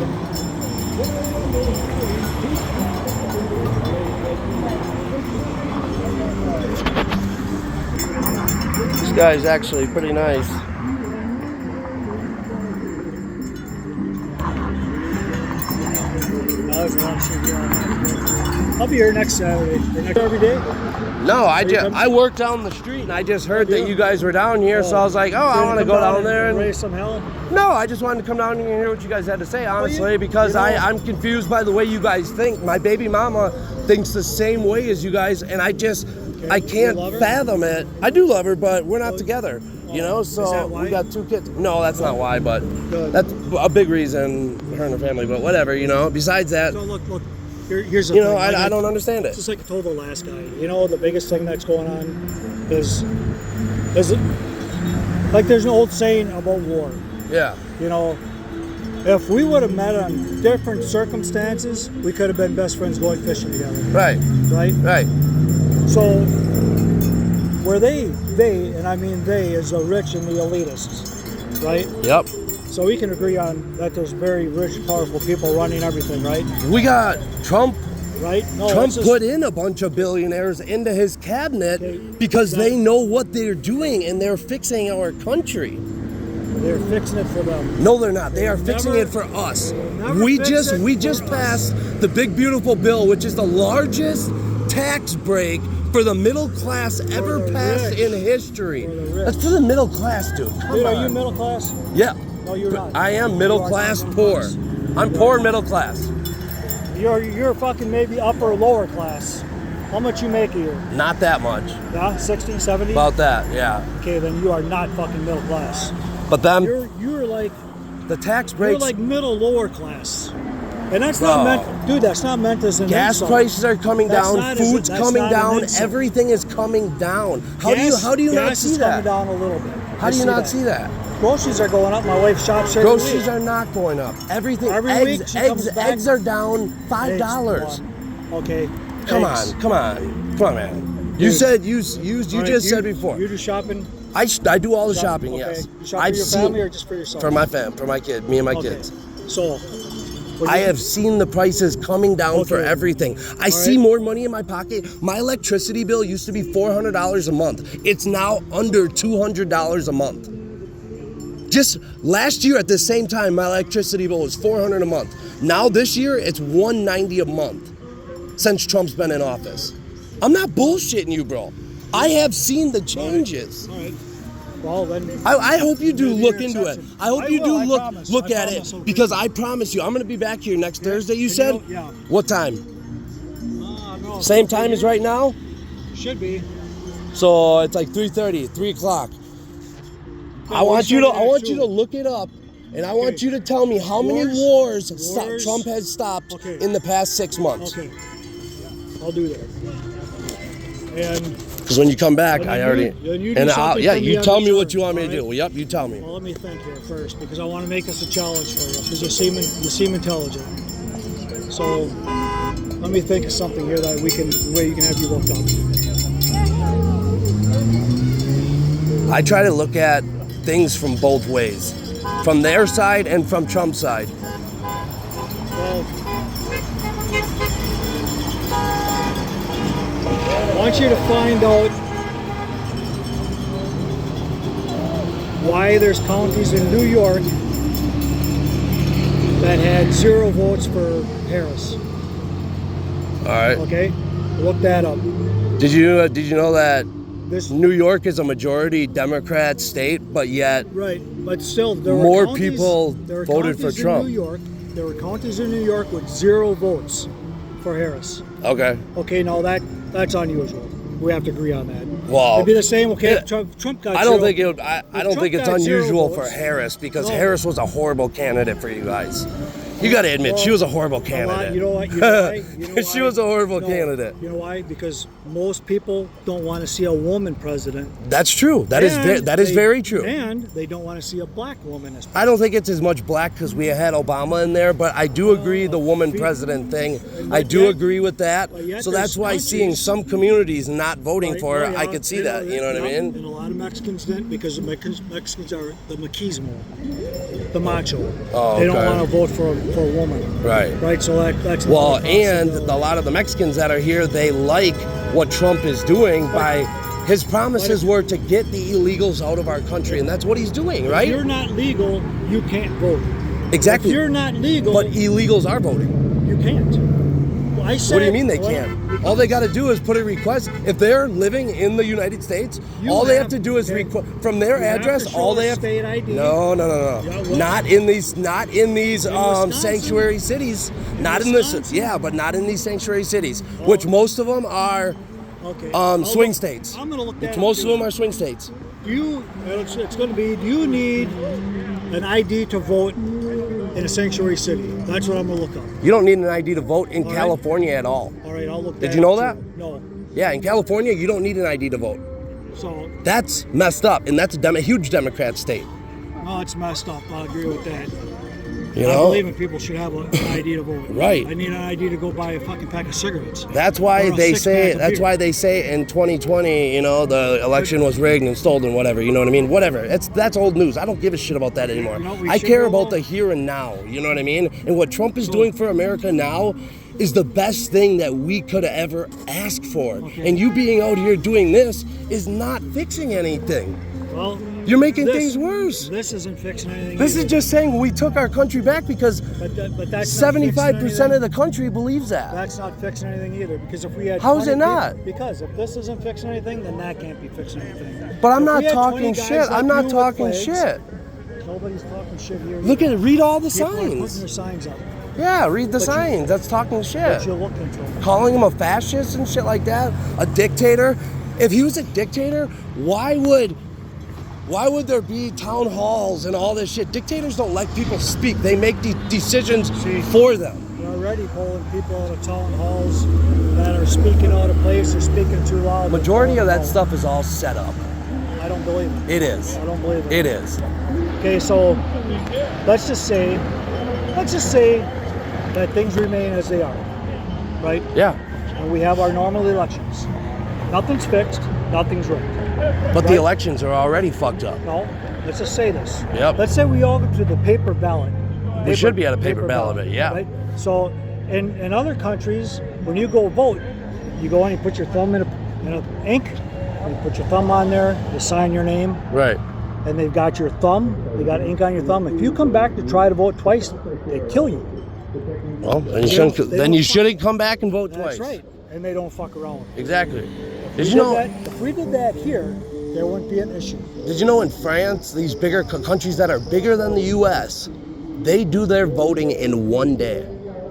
Speaker 1: This guy's actually pretty nice.
Speaker 6: I'll be here next Saturday. Or next every day.
Speaker 1: No, I work down the street and I just heard that you guys were down here, so I was like, oh, I want to go down there and
Speaker 6: raise some hell.
Speaker 1: no, I just wanted to come down here and hear what you guys had to say, honestly, because I'm confused by the way you guys think. My baby mama thinks the same way as you guys, and I can't
Speaker 6: love her?
Speaker 1: fathom it. I do love her, but we're not together, you know,
Speaker 6: Is
Speaker 1: so
Speaker 6: that why?
Speaker 1: we got 2 kids. No, that's not why, but
Speaker 6: Good.
Speaker 1: that's a big reason, her and her family, but whatever, you know. Besides that,
Speaker 6: So look. Here's the
Speaker 1: you
Speaker 6: thing.
Speaker 1: know, I don't understand it.
Speaker 6: Just like I told the last guy, you know, the biggest thing that's going on is like there's an old saying about war.
Speaker 1: Yeah.
Speaker 6: You know, if we would have met on different circumstances, we could have been best friends going fishing together,
Speaker 1: Right.
Speaker 6: right?
Speaker 1: Right.
Speaker 6: So where they, and I mean they, is the rich and the elitists, right?
Speaker 1: Yep.
Speaker 6: So we can agree on that there's very rich, powerful people running everything, right?
Speaker 1: We got Trump.
Speaker 6: Right? No,
Speaker 1: Trump
Speaker 6: it's just-
Speaker 1: put in a bunch of billionaires into his cabinet because they know what they're doing and they're fixing our country.
Speaker 6: They're fixing it for them.
Speaker 1: No, they're not. They are fixing
Speaker 6: never-
Speaker 1: it for us.
Speaker 6: never
Speaker 1: We
Speaker 6: fix
Speaker 1: just
Speaker 6: it
Speaker 1: we
Speaker 6: for
Speaker 1: just
Speaker 6: us.
Speaker 1: passed the big beautiful bill, which is the largest tax break for the middle class ever
Speaker 6: the
Speaker 1: passed
Speaker 6: rich.
Speaker 1: in history.
Speaker 6: For the rich.
Speaker 1: That's for the middle class, dude. Come
Speaker 6: Dude,
Speaker 1: on.
Speaker 6: are you middle class?
Speaker 1: Yeah.
Speaker 6: No, you're not.
Speaker 1: I am middle
Speaker 6: You are
Speaker 1: class
Speaker 6: not
Speaker 1: poor.
Speaker 6: middle
Speaker 1: I'm poor middle class.
Speaker 6: You're fucking maybe upper or lower class. How much you make a year?
Speaker 1: Not that much.
Speaker 6: Yeah, 60, 70?
Speaker 1: About that, yeah.
Speaker 6: Okay, then you are not fucking middle class.
Speaker 1: But then
Speaker 6: You're like
Speaker 1: the tax
Speaker 6: you're
Speaker 1: breaks.
Speaker 6: like middle lower class. And that's
Speaker 1: Bro.
Speaker 6: not meant, dude, that's not meant as an
Speaker 1: Gas
Speaker 6: insult.
Speaker 1: prices are coming
Speaker 6: That's
Speaker 1: down.
Speaker 6: not-
Speaker 1: Food's
Speaker 6: that's
Speaker 1: coming
Speaker 6: not an
Speaker 1: down.
Speaker 6: insult.
Speaker 1: Everything is coming down. How do you not
Speaker 6: gas
Speaker 1: see
Speaker 6: is
Speaker 1: that?
Speaker 6: coming down a little bit.
Speaker 1: How do you not see that?
Speaker 6: Groceries are going up. My wife shops every
Speaker 1: Groceries
Speaker 6: week.
Speaker 1: are not going up. Everything.
Speaker 6: Every
Speaker 1: eggs,
Speaker 6: week she comes back-
Speaker 1: eggs are down $5.
Speaker 6: Eggs, okay.
Speaker 1: Come
Speaker 6: eggs.
Speaker 1: on, come on, man. You
Speaker 6: Dude.
Speaker 1: said you
Speaker 6: All right,
Speaker 1: just said before.
Speaker 6: You do shopping?
Speaker 1: I do all the shopping.
Speaker 6: Okay.
Speaker 1: Yes,
Speaker 6: You shop for your family or just for yourself?
Speaker 1: for my for my kid, me and my
Speaker 6: Okay.
Speaker 1: kids.
Speaker 6: So, when
Speaker 1: I
Speaker 6: you-
Speaker 1: have seen the prices coming down for
Speaker 6: Okay.
Speaker 1: everything. I see more money in my pocket. My electricity bill used to be $400 a month. It's now under $200 a month. Just last year at the same time, my electricity bill was $400 a month. Now this year, it's $190 a month since Trump's been in office. I'm not bullshitting you, bro. I have seen the changes.
Speaker 6: All right. Well, then.
Speaker 1: I hope you do
Speaker 6: Maybe
Speaker 1: look
Speaker 6: your
Speaker 1: into it.
Speaker 6: exception.
Speaker 1: I hope
Speaker 6: I
Speaker 1: you
Speaker 6: will,
Speaker 1: do
Speaker 6: I
Speaker 1: look
Speaker 6: promise.
Speaker 1: look
Speaker 6: I
Speaker 1: at
Speaker 6: promise,
Speaker 1: it
Speaker 6: okay.
Speaker 1: because I promise you, I'm gonna be back here next Thursday. You
Speaker 6: And
Speaker 1: said?
Speaker 6: yeah.
Speaker 1: What time?
Speaker 6: No,
Speaker 1: Same time as right now.
Speaker 6: Should be.
Speaker 1: So it's like 3:30, 3 o'clock. I
Speaker 6: we
Speaker 1: want you to
Speaker 6: started at 2.
Speaker 1: look it up, and I want
Speaker 6: Okay.
Speaker 1: you to tell me how many
Speaker 6: Wars?
Speaker 1: wars Trump has stopped
Speaker 6: Okay.
Speaker 1: in the past 6 months.
Speaker 6: Okay. I'll do that. And
Speaker 1: Because when you come back,
Speaker 6: And
Speaker 1: I
Speaker 6: then
Speaker 1: already
Speaker 6: you- then you do
Speaker 1: and
Speaker 6: something
Speaker 1: yeah,
Speaker 6: for me
Speaker 1: you
Speaker 6: on
Speaker 1: tell me
Speaker 6: return,
Speaker 1: what you want me to
Speaker 6: all
Speaker 1: do.
Speaker 6: right?
Speaker 1: Yep, you tell me.
Speaker 6: well, let me think here first because I want to make this a challenge for you because you seem intelligent. So let me think of something here that where you can have you looked up.
Speaker 1: I try to look at things from both ways, from their side and from Trump's side.
Speaker 6: Well, I want you to find out why there's counties in New York that had 0 votes for Harris.
Speaker 1: All right.
Speaker 6: Okay, look that up.
Speaker 1: Did you know that
Speaker 6: This
Speaker 1: New York is a majority Democrat state, but yet
Speaker 6: right, but still, there were
Speaker 1: More
Speaker 6: counties-
Speaker 1: people
Speaker 6: there were
Speaker 1: voted for
Speaker 6: counties in
Speaker 1: Trump.
Speaker 6: New York, there were counties in New York with 0 votes for Harris.
Speaker 1: okay.
Speaker 6: Okay, now that's unusual. We have to agree on that.
Speaker 1: Well,
Speaker 6: It'd be the same. Okay,
Speaker 1: yeah.
Speaker 6: if Trump got.
Speaker 1: I don't
Speaker 6: 0
Speaker 1: think it would, I don't
Speaker 6: Trump
Speaker 1: think it's
Speaker 6: got 0
Speaker 1: unusual for
Speaker 6: votes.
Speaker 1: Harris because
Speaker 6: No.
Speaker 1: Harris was a horrible candidate for you guys. You got to admit, she was a horrible
Speaker 6: You know
Speaker 1: candidate.
Speaker 6: why? You know what? You know why? You know
Speaker 1: She
Speaker 6: why?
Speaker 1: was a horrible
Speaker 6: No.
Speaker 1: candidate.
Speaker 6: You know why? Because most people don't want to see a woman president.
Speaker 1: That's true. That is
Speaker 6: And
Speaker 1: that is
Speaker 6: they-
Speaker 1: very true.
Speaker 6: And they don't want to see a black woman as
Speaker 1: I don't think it's as much black because we had Obama in there, but I do agree the woman president thing. I do
Speaker 6: yet-
Speaker 1: agree with that.
Speaker 6: but yet
Speaker 1: So that's
Speaker 6: there's
Speaker 1: why
Speaker 6: countries-
Speaker 1: seeing some communities not voting
Speaker 6: Right,
Speaker 1: for her,
Speaker 6: oh,
Speaker 1: I
Speaker 6: yeah,
Speaker 1: could see
Speaker 6: yeah,
Speaker 1: that. You know what I
Speaker 6: yeah.
Speaker 1: mean?
Speaker 6: And a lot of Mexicans didn't because the Mexicans are the machismo, the macho.
Speaker 1: Oh,
Speaker 6: They don't
Speaker 1: okay.
Speaker 6: want to vote for a woman.
Speaker 1: Right.
Speaker 6: Right. So that's
Speaker 1: Well,
Speaker 6: another
Speaker 1: and
Speaker 6: possibility.
Speaker 1: a lot of the Mexicans that are here, they like what Trump is doing by his promises were to get the illegals out of our country, and that's what he's doing,
Speaker 6: If
Speaker 1: right?
Speaker 6: you're not legal, you can't vote.
Speaker 1: Exactly.
Speaker 6: If you're not legal,
Speaker 1: But illegals are voting.
Speaker 6: you can't. Well, I said,
Speaker 1: What do you mean they
Speaker 6: well,
Speaker 1: can't? All they got to do is put a request. If they're living in the United States,
Speaker 6: You
Speaker 1: all they have
Speaker 6: have-
Speaker 1: to do is
Speaker 6: okay.
Speaker 1: from their
Speaker 6: You have to
Speaker 1: address.
Speaker 6: show
Speaker 1: All they
Speaker 6: a
Speaker 1: have.
Speaker 6: state ID.
Speaker 1: No.
Speaker 6: Yeah, well-
Speaker 1: Not in these
Speaker 6: Wisconsin?
Speaker 1: sanctuary cities. Not in this.
Speaker 6: Wisconsin?
Speaker 1: Yeah, but not in these sanctuary cities, which most of them are
Speaker 6: Okay. I'll
Speaker 1: swing
Speaker 6: look-
Speaker 1: states.
Speaker 6: I'm gonna look that
Speaker 1: Which
Speaker 6: up,
Speaker 1: most of
Speaker 6: too.
Speaker 1: them are swing states.
Speaker 6: It's going to be, do you need an ID to vote in a sanctuary city? That's what I'm going to look up.
Speaker 1: You don't need an ID to vote in
Speaker 6: All right.
Speaker 1: California at all.
Speaker 6: All right, I'll look
Speaker 1: Did
Speaker 6: that
Speaker 1: you know
Speaker 6: up,
Speaker 1: that?
Speaker 6: too. No.
Speaker 1: Yeah, in California, you don't need an ID to vote.
Speaker 6: So,
Speaker 1: That's messed up, and that's a huge Democrat state.
Speaker 6: no, it's messed up. I agree with that.
Speaker 1: You
Speaker 6: I
Speaker 1: know?
Speaker 6: believe in people should have an ID to vote.
Speaker 1: Right.
Speaker 6: I need an ID to go buy a fucking pack of cigarettes.
Speaker 1: That's why
Speaker 6: Or a
Speaker 1: they
Speaker 6: six-pack
Speaker 1: say.
Speaker 6: of
Speaker 1: That's
Speaker 6: beer.
Speaker 1: why they say in 2020, the election was rigged and stolen, whatever. You know what I mean? Whatever. That's old news. I don't give a shit about that anymore.
Speaker 6: You know, we
Speaker 1: I
Speaker 6: should
Speaker 1: care
Speaker 6: go
Speaker 1: about
Speaker 6: along.
Speaker 1: the here and now. You know what I mean? And what Trump is doing for America now is the best thing that we could have ever asked for.
Speaker 6: Okay.
Speaker 1: And you being out here doing this is not fixing anything.
Speaker 6: Well,
Speaker 1: You're making
Speaker 6: this-
Speaker 1: things worse.
Speaker 6: This isn't fixing anything.
Speaker 1: This is
Speaker 6: either.
Speaker 1: just saying we took our country back because
Speaker 6: But that's not fixing
Speaker 1: 75% of
Speaker 6: anything.
Speaker 1: the country believes that.
Speaker 6: That's not fixing anything either. Because if we had
Speaker 1: How is
Speaker 6: 20
Speaker 1: it not?
Speaker 6: people- Because if this isn't fixing anything, then that can't be fixing anything.
Speaker 1: But I'm
Speaker 6: If
Speaker 1: not
Speaker 6: we had 20
Speaker 1: talking
Speaker 6: guys
Speaker 1: shit.
Speaker 6: like
Speaker 1: I'm
Speaker 6: you
Speaker 1: not
Speaker 6: with
Speaker 1: talking
Speaker 6: flags-
Speaker 1: shit.
Speaker 6: Nobody's talking shit here.
Speaker 1: Look at it. Read all the
Speaker 6: People are putting
Speaker 1: signs.
Speaker 6: their signs up.
Speaker 1: Yeah, read the
Speaker 6: But you-
Speaker 1: signs. That's talking shit.
Speaker 6: But you look into them.
Speaker 1: Calling him a fascist and shit like that, a dictator. If he was a dictator, why would there be town halls and all this shit? Dictators don't let people speak. They make the decisions
Speaker 6: See.
Speaker 1: for them.
Speaker 6: We're already pulling people out of town halls that are speaking out of place or speaking too loud.
Speaker 1: Majority of that
Speaker 6: No,
Speaker 1: stuff is all set up.
Speaker 6: I don't believe it.
Speaker 1: It is.
Speaker 6: I don't believe it.
Speaker 1: It is.
Speaker 6: Okay, so let's just say that things remain as they are, right?
Speaker 1: Yeah.
Speaker 6: And we have our normal elections. Nothing's fixed, nothing's right.
Speaker 1: But the
Speaker 6: Right.
Speaker 1: elections are already fucked up.
Speaker 6: No, let's just say this.
Speaker 1: Yep.
Speaker 6: Let's say we all go to the paper ballot.
Speaker 1: We should be at a paper ballot, yeah.
Speaker 6: Right? So in other countries, when you go vote, you go in, you put your thumb in a ink, you put your thumb on there, you sign your name,
Speaker 1: Right.
Speaker 6: and they've got your thumb, they got ink on your thumb. If you come back to try to vote twice, they kill you.
Speaker 1: Well, then you
Speaker 6: They don't-
Speaker 1: shouldn't,
Speaker 6: they
Speaker 1: then
Speaker 6: don't
Speaker 1: you
Speaker 6: fuck-
Speaker 1: shouldn't come back and vote
Speaker 6: That's
Speaker 1: twice.
Speaker 6: right. And they don't fuck around.
Speaker 1: Exactly.
Speaker 6: If
Speaker 1: Did
Speaker 6: we
Speaker 1: you know?
Speaker 6: if we did that here, there wouldn't be an issue.
Speaker 1: Did you know in France, these bigger countries that are bigger than the U.S., they do their voting in one day?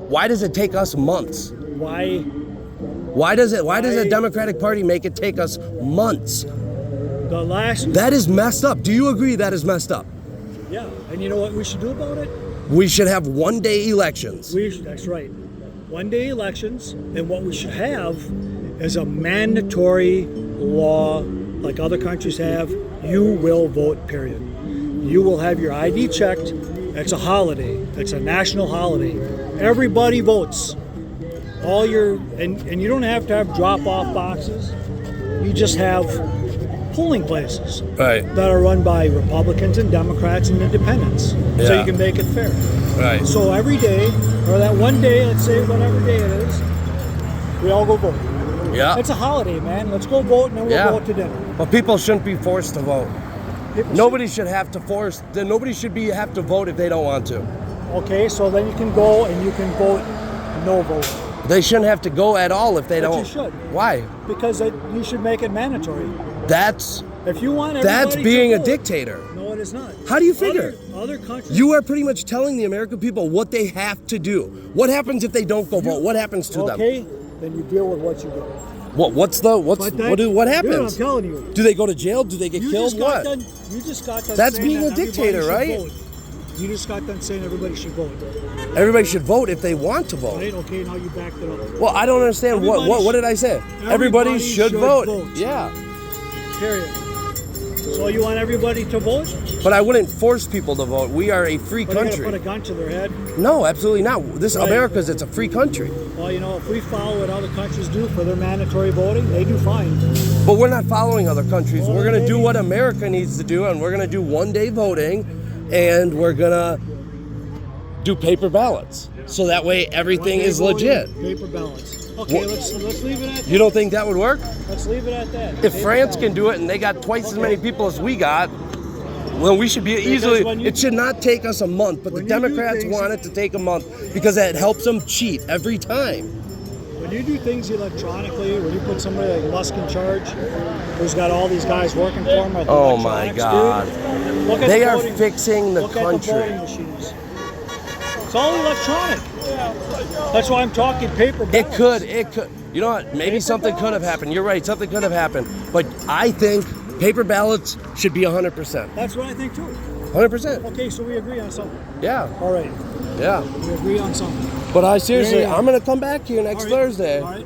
Speaker 1: Why does it take us months?
Speaker 6: Why?
Speaker 1: Why does the Democratic Party make it take us months?
Speaker 6: The last.
Speaker 1: That is messed up. Do you agree that is messed up?
Speaker 6: Yeah. And you know what we should do about it?
Speaker 1: We should have one-day elections.
Speaker 6: That's right. One-day elections, and what we should have is a mandatory law, like other countries have. You will vote. Period. You will have your ID checked. It's a holiday. It's a national holiday. Everybody votes. And you don't have to have drop-off boxes. You just have polling places
Speaker 1: Right.
Speaker 6: that are run by Republicans and Democrats and independents, so
Speaker 1: Yeah.
Speaker 6: you can make it fair.
Speaker 1: Right.
Speaker 6: So every day, or that one day, let's say whatever day it is, we all go vote.
Speaker 1: Yeah.
Speaker 6: It's a holiday, man. Let's go vote and then we'll
Speaker 1: Yeah.
Speaker 6: go out to dinner.
Speaker 1: But people shouldn't be forced to vote.
Speaker 6: People
Speaker 1: Nobody should have to force. Nobody should have to vote if they don't want to.
Speaker 6: say- Okay, so then you can go and you can vote no vote.
Speaker 1: They shouldn't have to go at all if they
Speaker 6: But you
Speaker 1: don't.
Speaker 6: should.
Speaker 1: Why?
Speaker 6: Because you should make it mandatory.
Speaker 1: That's
Speaker 6: If you want everybody
Speaker 1: that's
Speaker 6: to
Speaker 1: being a
Speaker 6: vote-
Speaker 1: dictator.
Speaker 6: No, it is not.
Speaker 1: How do you figure?
Speaker 6: Other countries.
Speaker 1: You are pretty much telling the American people what they have to do. What happens if they don't go vote? What happens to them?
Speaker 6: Okay, then you deal with what you do.
Speaker 1: What
Speaker 6: Dude,
Speaker 1: happens?
Speaker 6: I'm telling you.
Speaker 1: Do they go to jail? Do they get
Speaker 6: You
Speaker 1: killed?
Speaker 6: just got
Speaker 1: What?
Speaker 6: done. You just got done.
Speaker 1: That's
Speaker 6: saying
Speaker 1: being
Speaker 6: that
Speaker 1: a dictator,
Speaker 6: everybody should
Speaker 1: right?
Speaker 6: vote. You just got done saying everybody should vote,
Speaker 1: Everybody should vote if they want to vote.
Speaker 6: right? Okay, now you backed it up.
Speaker 1: Well, I don't understand what did I say? Everybody should vote. Yeah.
Speaker 6: Period. So you want everybody to vote?
Speaker 1: But I wouldn't force people to vote. We are a free
Speaker 6: Or you
Speaker 1: country.
Speaker 6: gonna put a gun to their head?
Speaker 1: No, absolutely not. This
Speaker 6: Right.
Speaker 1: America's it's a free country.
Speaker 6: Well, you know, if we follow what other countries do for their mandatory voting, they do fine.
Speaker 1: But we're not following other countries.
Speaker 6: Well,
Speaker 1: We're going to do
Speaker 6: maybe-
Speaker 1: what America needs to do, and we're going to do one-day voting, and we're going to do paper ballots. So that way everything
Speaker 6: One-day
Speaker 1: is
Speaker 6: voting,
Speaker 1: legit.
Speaker 6: Paper ballots. Okay,
Speaker 1: What-
Speaker 6: let's leave it at that.
Speaker 1: You don't think that would work?
Speaker 6: Let's leave it at that.
Speaker 1: If
Speaker 6: Paper
Speaker 1: France
Speaker 6: ballot.
Speaker 1: can do it and they got twice as
Speaker 6: Okay.
Speaker 1: many people as we got, well, we should be easily.
Speaker 6: when you-
Speaker 1: It should not take us a month, but the
Speaker 6: when you do
Speaker 1: Democrats
Speaker 6: things-
Speaker 1: want it to take a month because it helps them cheat every time.
Speaker 6: When you do things electronically, when you put somebody like Musk in charge, who's got all these guys working for him, with
Speaker 1: Oh my
Speaker 6: electronics,
Speaker 1: God.
Speaker 6: dude, look at
Speaker 1: They
Speaker 6: the
Speaker 1: are
Speaker 6: voting-
Speaker 1: fixing the
Speaker 6: look at the
Speaker 1: country.
Speaker 6: voting machines. It's all electronic. That's why I'm talking paper ballots.
Speaker 1: It could. You know what? Maybe
Speaker 6: Paper
Speaker 1: something could have
Speaker 6: ballots?
Speaker 1: happened. You're right. Something could have happened. But I think paper ballots should be 100%.
Speaker 6: That's what I think too.
Speaker 1: 100%.
Speaker 6: Okay, so we agree on something.
Speaker 1: Yeah.
Speaker 6: All right,
Speaker 1: Yeah.
Speaker 6: we agree on something.
Speaker 1: But I seriously,
Speaker 6: Yeah.
Speaker 1: I'm going to come back here next
Speaker 6: All right.
Speaker 1: Thursday.
Speaker 6: All right.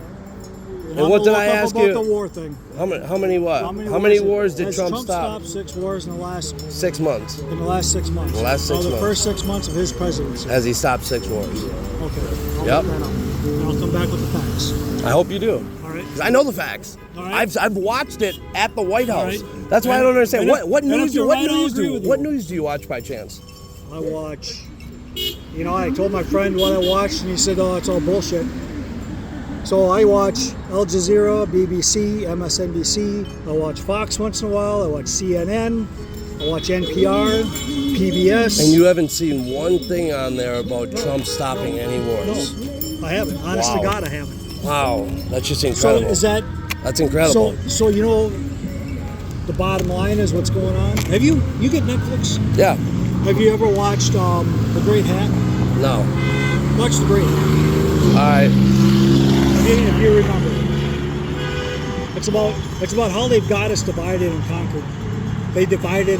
Speaker 1: And what did I ask
Speaker 6: about
Speaker 1: you?
Speaker 6: the war thing.
Speaker 1: How many what? How many wars did
Speaker 6: Has
Speaker 1: Trump stop?
Speaker 6: stopped 6 wars in the last
Speaker 1: 6 months.
Speaker 6: 6 months.
Speaker 1: The last 6
Speaker 6: the
Speaker 1: months.
Speaker 6: first 6 months of his presidency.
Speaker 1: Has he stopped 6 wars?
Speaker 6: Okay. I'll
Speaker 1: Yep.
Speaker 6: look that up. And I'll come back with the facts.
Speaker 1: I hope you do.
Speaker 6: All right.
Speaker 1: 'Cause I know the facts.
Speaker 6: All right.
Speaker 1: I've watched it at the White
Speaker 6: All
Speaker 1: House.
Speaker 6: right.
Speaker 1: That's why I
Speaker 6: And-
Speaker 1: don't understand.
Speaker 6: and
Speaker 1: What
Speaker 6: if
Speaker 1: news?
Speaker 6: you're
Speaker 1: What
Speaker 6: right, I'll
Speaker 1: news
Speaker 6: agree
Speaker 1: do?
Speaker 6: with
Speaker 1: What
Speaker 6: you.
Speaker 1: news do you watch by chance?
Speaker 6: I watch. You know, I told my friend what I watched, and he said, "Oh, it's all bullshit." So I watch Al Jazeera, BBC, MSNBC. I watch Fox once in a while. I watch CNN. I watch NPR, PBS.
Speaker 1: And you haven't seen one thing on there about Trump stopping any wars.
Speaker 6: No, I haven't. Honest to
Speaker 1: Wow.
Speaker 6: God, I haven't.
Speaker 1: Wow, that's just
Speaker 6: So
Speaker 1: incredible.
Speaker 6: is that
Speaker 1: That's incredible.
Speaker 6: so? You know, the bottom line is what's going on. Have you get Netflix?
Speaker 1: Yeah.
Speaker 6: Have you ever watched The Great Hat?
Speaker 1: No.
Speaker 6: Watch The Great Hat.
Speaker 1: All right.
Speaker 6: If you remember, it's about how they've got us divided and conquered. They divided,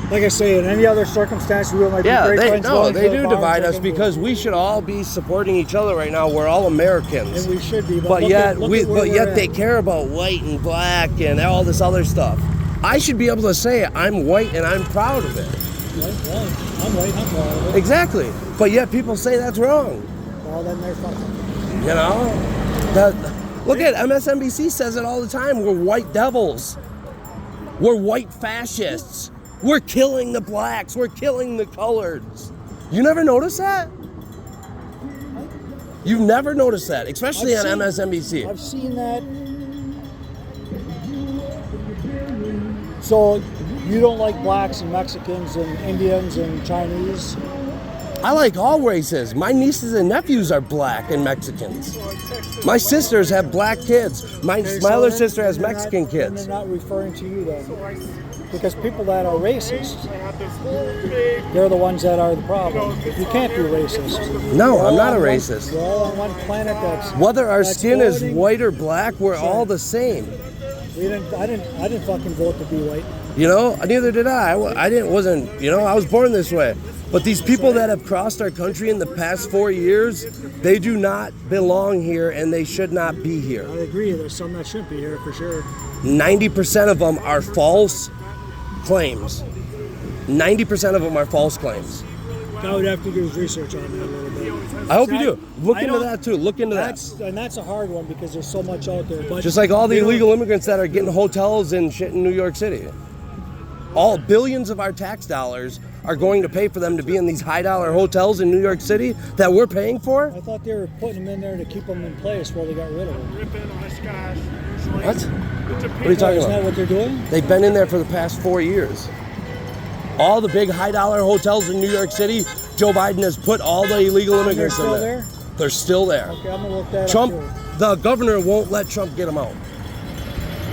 Speaker 6: like I say, in any other circumstance, we might be
Speaker 1: Yeah,
Speaker 6: great
Speaker 1: they
Speaker 6: friends. going
Speaker 1: they
Speaker 6: to the
Speaker 1: do
Speaker 6: bar
Speaker 1: divide
Speaker 6: and
Speaker 1: us
Speaker 6: drinking
Speaker 1: because we should all be supporting each other right now. We're all Americans.
Speaker 6: and we should be,
Speaker 1: But
Speaker 6: look
Speaker 1: yet
Speaker 6: at where we're
Speaker 1: they
Speaker 6: at.
Speaker 1: care about white and black and all this other stuff. I should be able to say I'm white and I'm proud of it.
Speaker 6: Well, I'm white, I'm proud of it.
Speaker 1: Exactly. But yet people say that's wrong.
Speaker 6: Well, then they're fucking.
Speaker 1: You know? Look at MSNBC says it all the time. We're white devils. We're white fascists. We're killing the blacks. We're killing the coloreds. You never notice that? You've never noticed that, especially on MSNBC.
Speaker 6: I've seen that. So you don't like blacks and Mexicans and Indians and Chinese?
Speaker 1: I like all races. My nieces and nephews are black and Mexicans. My sisters have black kids. My other sister has Mexican kids.
Speaker 6: They're not referring to you then. Because people that are racist, they're the ones that are the problem. You can't be racist.
Speaker 1: No,
Speaker 6: We're
Speaker 1: I'm
Speaker 6: all
Speaker 1: not a
Speaker 6: on one-
Speaker 1: racist.
Speaker 6: We're all on one planet that's
Speaker 1: Whether our
Speaker 6: that's
Speaker 1: skin is
Speaker 6: voting.
Speaker 1: white or black, we're all the same.
Speaker 6: I didn't fucking vote to be white.
Speaker 1: You know, neither did I. I was born this way. But these people that have crossed our country in the past 4 years, they do not belong here and they should not be here.
Speaker 6: I agree. There's some that shouldn't be here for sure.
Speaker 1: 90% of them are false claims. 90% of them are false claims.
Speaker 6: I would have to do his research on that a little bit.
Speaker 1: I hope you do. Look
Speaker 6: I
Speaker 1: into
Speaker 6: don't-
Speaker 1: that too. Look into that.
Speaker 6: That's a hard one because there's so much out there. But
Speaker 1: Just like all the
Speaker 6: you know,
Speaker 1: illegal immigrants that are getting hotels and shit in New York City. All billions of our tax dollars are going to pay for them to be in these high dollar hotels in New York City that we're paying for?
Speaker 6: I thought they were putting them in there to keep them in place while they got rid of them.
Speaker 1: What? What are you talking
Speaker 6: Isn't that
Speaker 1: about?
Speaker 6: what they're doing?
Speaker 1: They've been in there for the past 4 years. All the big high dollar hotels in New York City, Joe Biden has put all the illegal immigrants
Speaker 6: still
Speaker 1: in there.
Speaker 6: there?
Speaker 1: They're still there.
Speaker 6: Okay, I'm gonna look that
Speaker 1: Trump,
Speaker 6: up too.
Speaker 1: the governor won't let Trump get them out.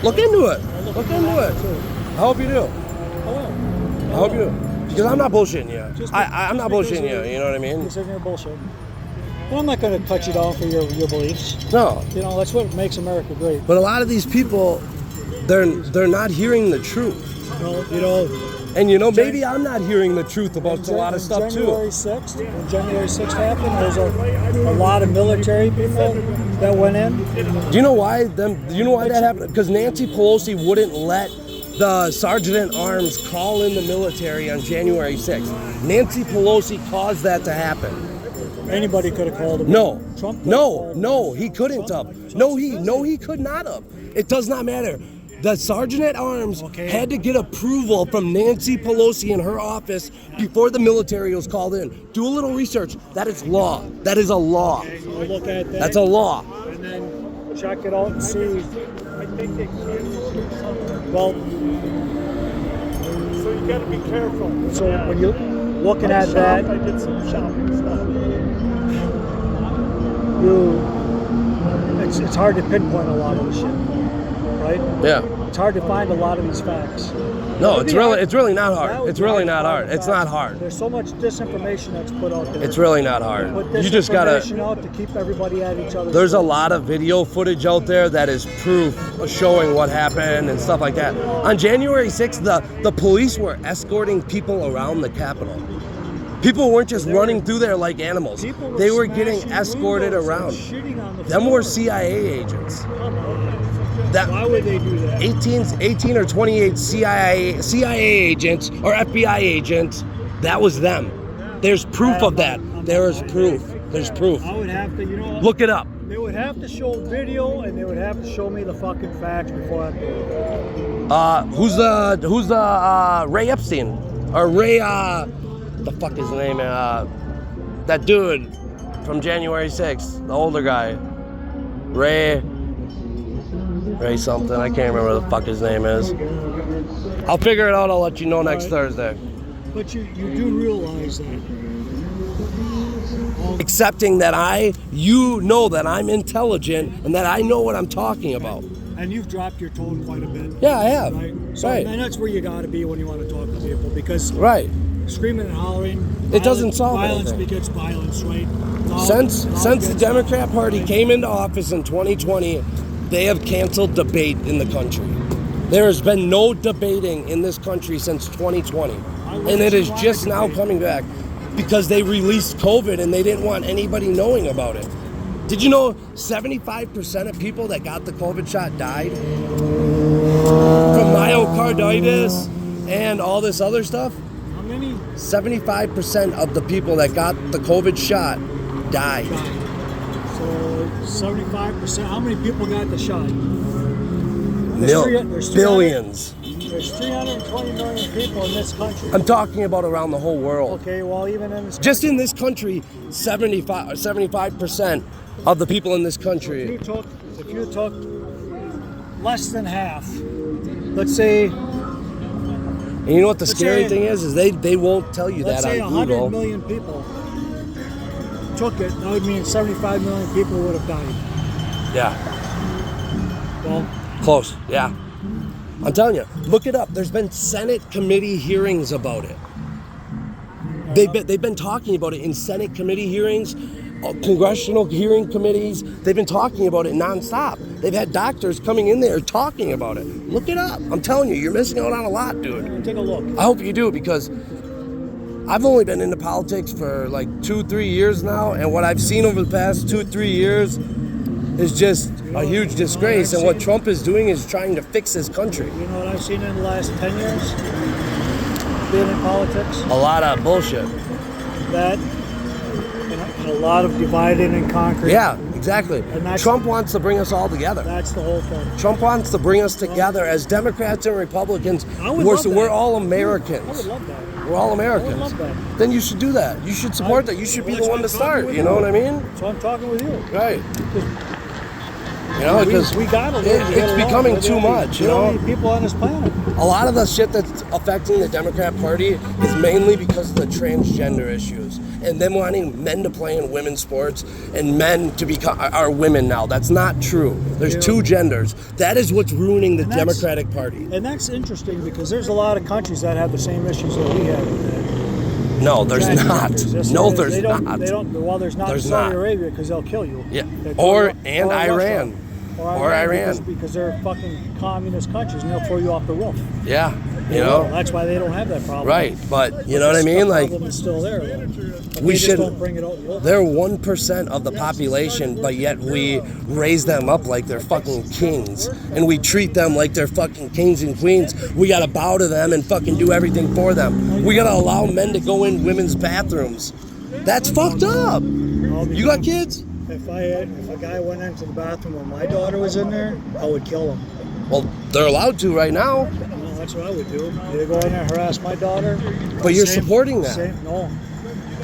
Speaker 1: Look into it. Look into it. I hope you do.
Speaker 6: I will.
Speaker 1: I hope you do. Because I'm not bullshitting you.
Speaker 6: Just
Speaker 1: I'm not
Speaker 6: because
Speaker 1: bullshitting you.
Speaker 6: you're-
Speaker 1: You know what I mean?
Speaker 6: You're sitting here bullshit. But I'm not going to cut you down for your beliefs.
Speaker 1: No.
Speaker 6: You know, that's what makes America great.
Speaker 1: But a lot of these people, they're not hearing the truth.
Speaker 6: Well, you know,
Speaker 1: And maybe I'm not hearing the truth about a lot of stuff
Speaker 6: January
Speaker 1: too.
Speaker 6: 6th, when January 6th happened, there's a lot of military people that went in.
Speaker 1: Do you know why that happened? Because Nancy Pelosi wouldn't let the sergeant at arms call in the military on January 6th. Nancy Pelosi caused that to happen.
Speaker 6: Anybody could have called him.
Speaker 1: No,
Speaker 6: Trump could have called him.
Speaker 1: no, he couldn't have. No, he could not have. It does not matter. The sergeant at arms had to get approval from Nancy Pelosi in her office before the military was called in. Do a little research. That is law. That is a law.
Speaker 6: We'll look at that.
Speaker 1: That's a law.
Speaker 6: And then check it out and see. Well,
Speaker 8: So you gotta be careful.
Speaker 6: so when you're looking at that,
Speaker 8: I did some shopping stuff.
Speaker 6: it's hard to pinpoint a lot of the shit, right?
Speaker 1: Yeah.
Speaker 6: It's hard to find a lot of these facts.
Speaker 1: No, it's really not
Speaker 6: That
Speaker 1: hard.
Speaker 6: would
Speaker 1: It's
Speaker 6: be
Speaker 1: really
Speaker 6: hard to
Speaker 1: not
Speaker 6: find
Speaker 1: hard.
Speaker 6: the
Speaker 1: It's
Speaker 6: facts.
Speaker 1: not hard.
Speaker 6: There's so much disinformation that's put out there.
Speaker 1: It's really not hard.
Speaker 6: Put
Speaker 1: You just gotta.
Speaker 6: disinformation out to keep everybody at each other's
Speaker 1: There's a
Speaker 6: throats.
Speaker 1: lot of video footage out there that is proof showing what happened and stuff like that. On January 6th, the police were escorting people around the Capitol. People weren't just running through there like animals.
Speaker 6: People
Speaker 1: They were getting
Speaker 6: smashing
Speaker 1: escorted
Speaker 6: windows and
Speaker 1: around.
Speaker 6: shitting on the
Speaker 1: Them
Speaker 6: floor.
Speaker 1: were CIA agents.
Speaker 6: Come on. Why would they do that?
Speaker 1: 18 or 28 CIA agents or FBI agents. That was them. There's proof of that. There is proof. There's proof.
Speaker 6: I would have to, you know what?
Speaker 1: Look it up.
Speaker 6: They would have to show video, and they would have to show me the fucking facts before I do it.
Speaker 1: Who's the Ray Epstein or Ray? The fuck is the name? That dude from January 6th, the older guy. Ray something. I can't remember what the fuck his name is. I'll figure it out. I'll let you know next Thursday.
Speaker 6: But you do realize that.
Speaker 1: Accepting that you know that I'm intelligent and that I know what I'm talking about.
Speaker 6: And you've dropped your tone quite a bit.
Speaker 1: Yeah, I have.
Speaker 6: Right? So,
Speaker 1: Right.
Speaker 6: And that's where you got to be when you want to talk to people, because
Speaker 1: Right.
Speaker 6: screaming and hollering,
Speaker 1: It doesn't solve
Speaker 6: violence
Speaker 1: anything.
Speaker 6: begets violence, right?
Speaker 1: Since the Democrat Party
Speaker 6: right?
Speaker 1: came into office in 2020, they have canceled debate in the country. There has been no debating in this country since 2020. And it is just now coming back because they released COVID and they didn't want anybody knowing about it. Did you know 75% of people that got the COVID shot died from myocarditis and all this other stuff?
Speaker 6: How many?
Speaker 1: 75% of the people that got the COVID shot died.
Speaker 6: So 75%. How many people got the shot?
Speaker 1: Billions.
Speaker 6: There's 320 million people in this country.
Speaker 1: I'm talking about around the whole world.
Speaker 6: Okay, well, even in this
Speaker 1: Just in this country, 75% of the people in this country.
Speaker 6: if you took less than half, let's say,
Speaker 1: And you know what the
Speaker 6: Let's
Speaker 1: scary
Speaker 6: say-
Speaker 1: thing is they won't tell you
Speaker 6: let's
Speaker 1: that
Speaker 6: say
Speaker 1: on
Speaker 6: 100
Speaker 1: Google.
Speaker 6: million people took it, that would mean 75 million people would have died.
Speaker 1: Yeah,
Speaker 6: Well,
Speaker 1: close. Yeah. I'm telling you, look it up. There's been Senate committee hearings about it. They've been talking about it in Senate committee hearings, congressional hearing committees. They've been talking about it nonstop. They've had doctors coming in there talking about it. Look it up. I'm telling you, you're missing out on a lot, dude.
Speaker 6: take a look.
Speaker 1: I hope you do, because I've only been into politics for like 2-3 years now, and what I've seen over the past 2-3 years is just a huge disgrace. And what Trump is doing is trying to fix his country.
Speaker 6: You know what I've seen in the last 10 years being in politics?
Speaker 1: A lot of bullshit.
Speaker 6: That and a lot of dividing and conquering.
Speaker 1: Yeah, exactly.
Speaker 6: And that's-
Speaker 1: Trump wants to bring us all together.
Speaker 6: That's the whole thing.
Speaker 1: Trump wants to bring us together as Democrats and Republicans.
Speaker 6: I would love that.
Speaker 1: We're all
Speaker 6: I would
Speaker 1: Americans.
Speaker 6: love that.
Speaker 1: We're all
Speaker 6: I would
Speaker 1: Americans.
Speaker 6: love that.
Speaker 1: Then you should do that. You should support that. You should be the one to start. You know what I mean?
Speaker 6: So I'm talking with you.
Speaker 1: Right. You know, because
Speaker 6: we gotta learn to
Speaker 1: it's
Speaker 6: get along.
Speaker 1: becoming
Speaker 6: We're the
Speaker 1: too
Speaker 6: only-
Speaker 1: much. You
Speaker 6: we're the
Speaker 1: know,
Speaker 6: only people on this planet.
Speaker 1: a lot of the shit that's affecting the Democrat Party is mainly because of the transgender issues and them wanting men to play in women's sports and men to become are women now. That's not true. There's two genders. That is what's ruining the
Speaker 6: And that's-
Speaker 1: Democratic Party.
Speaker 6: And that's interesting because there's a lot of countries that have the same issues that we have. with that.
Speaker 1: No, there's
Speaker 6: Exactly.
Speaker 1: not.
Speaker 6: Yes,
Speaker 1: No,
Speaker 6: there is.
Speaker 1: there's not.
Speaker 6: They don't. Well, there's not
Speaker 1: There's
Speaker 6: in Saudi
Speaker 1: not.
Speaker 6: Arabia because they'll kill you.
Speaker 1: Yeah.
Speaker 6: They throw
Speaker 1: Or
Speaker 6: you-
Speaker 1: and
Speaker 6: or Russia.
Speaker 1: Iran. Or Iran.
Speaker 6: Because they're fucking communist countries and they'll throw you off the roof.
Speaker 1: Yeah. You know.
Speaker 6: That's why they don't have that problem.
Speaker 1: Right. But you know what I mean?
Speaker 6: The
Speaker 1: Like,
Speaker 6: problem is still there. Though. But
Speaker 1: we
Speaker 6: they just
Speaker 1: should.
Speaker 6: don't bring it out in the open.
Speaker 1: They're 1% of the population, but yet we raise them up like they're fucking kings, and we treat them like they're fucking kings and queens. We gotta bow to them and fucking do everything for them. We gotta allow men to go in women's bathrooms. That's fucked up. You got kids?
Speaker 6: If a guy went into the bathroom when my daughter was in there, I would kill him.
Speaker 1: Well, they're allowed to right now.
Speaker 6: Well, that's what I would do. They go in there and harass my daughter.
Speaker 1: But you're supporting that.
Speaker 6: No,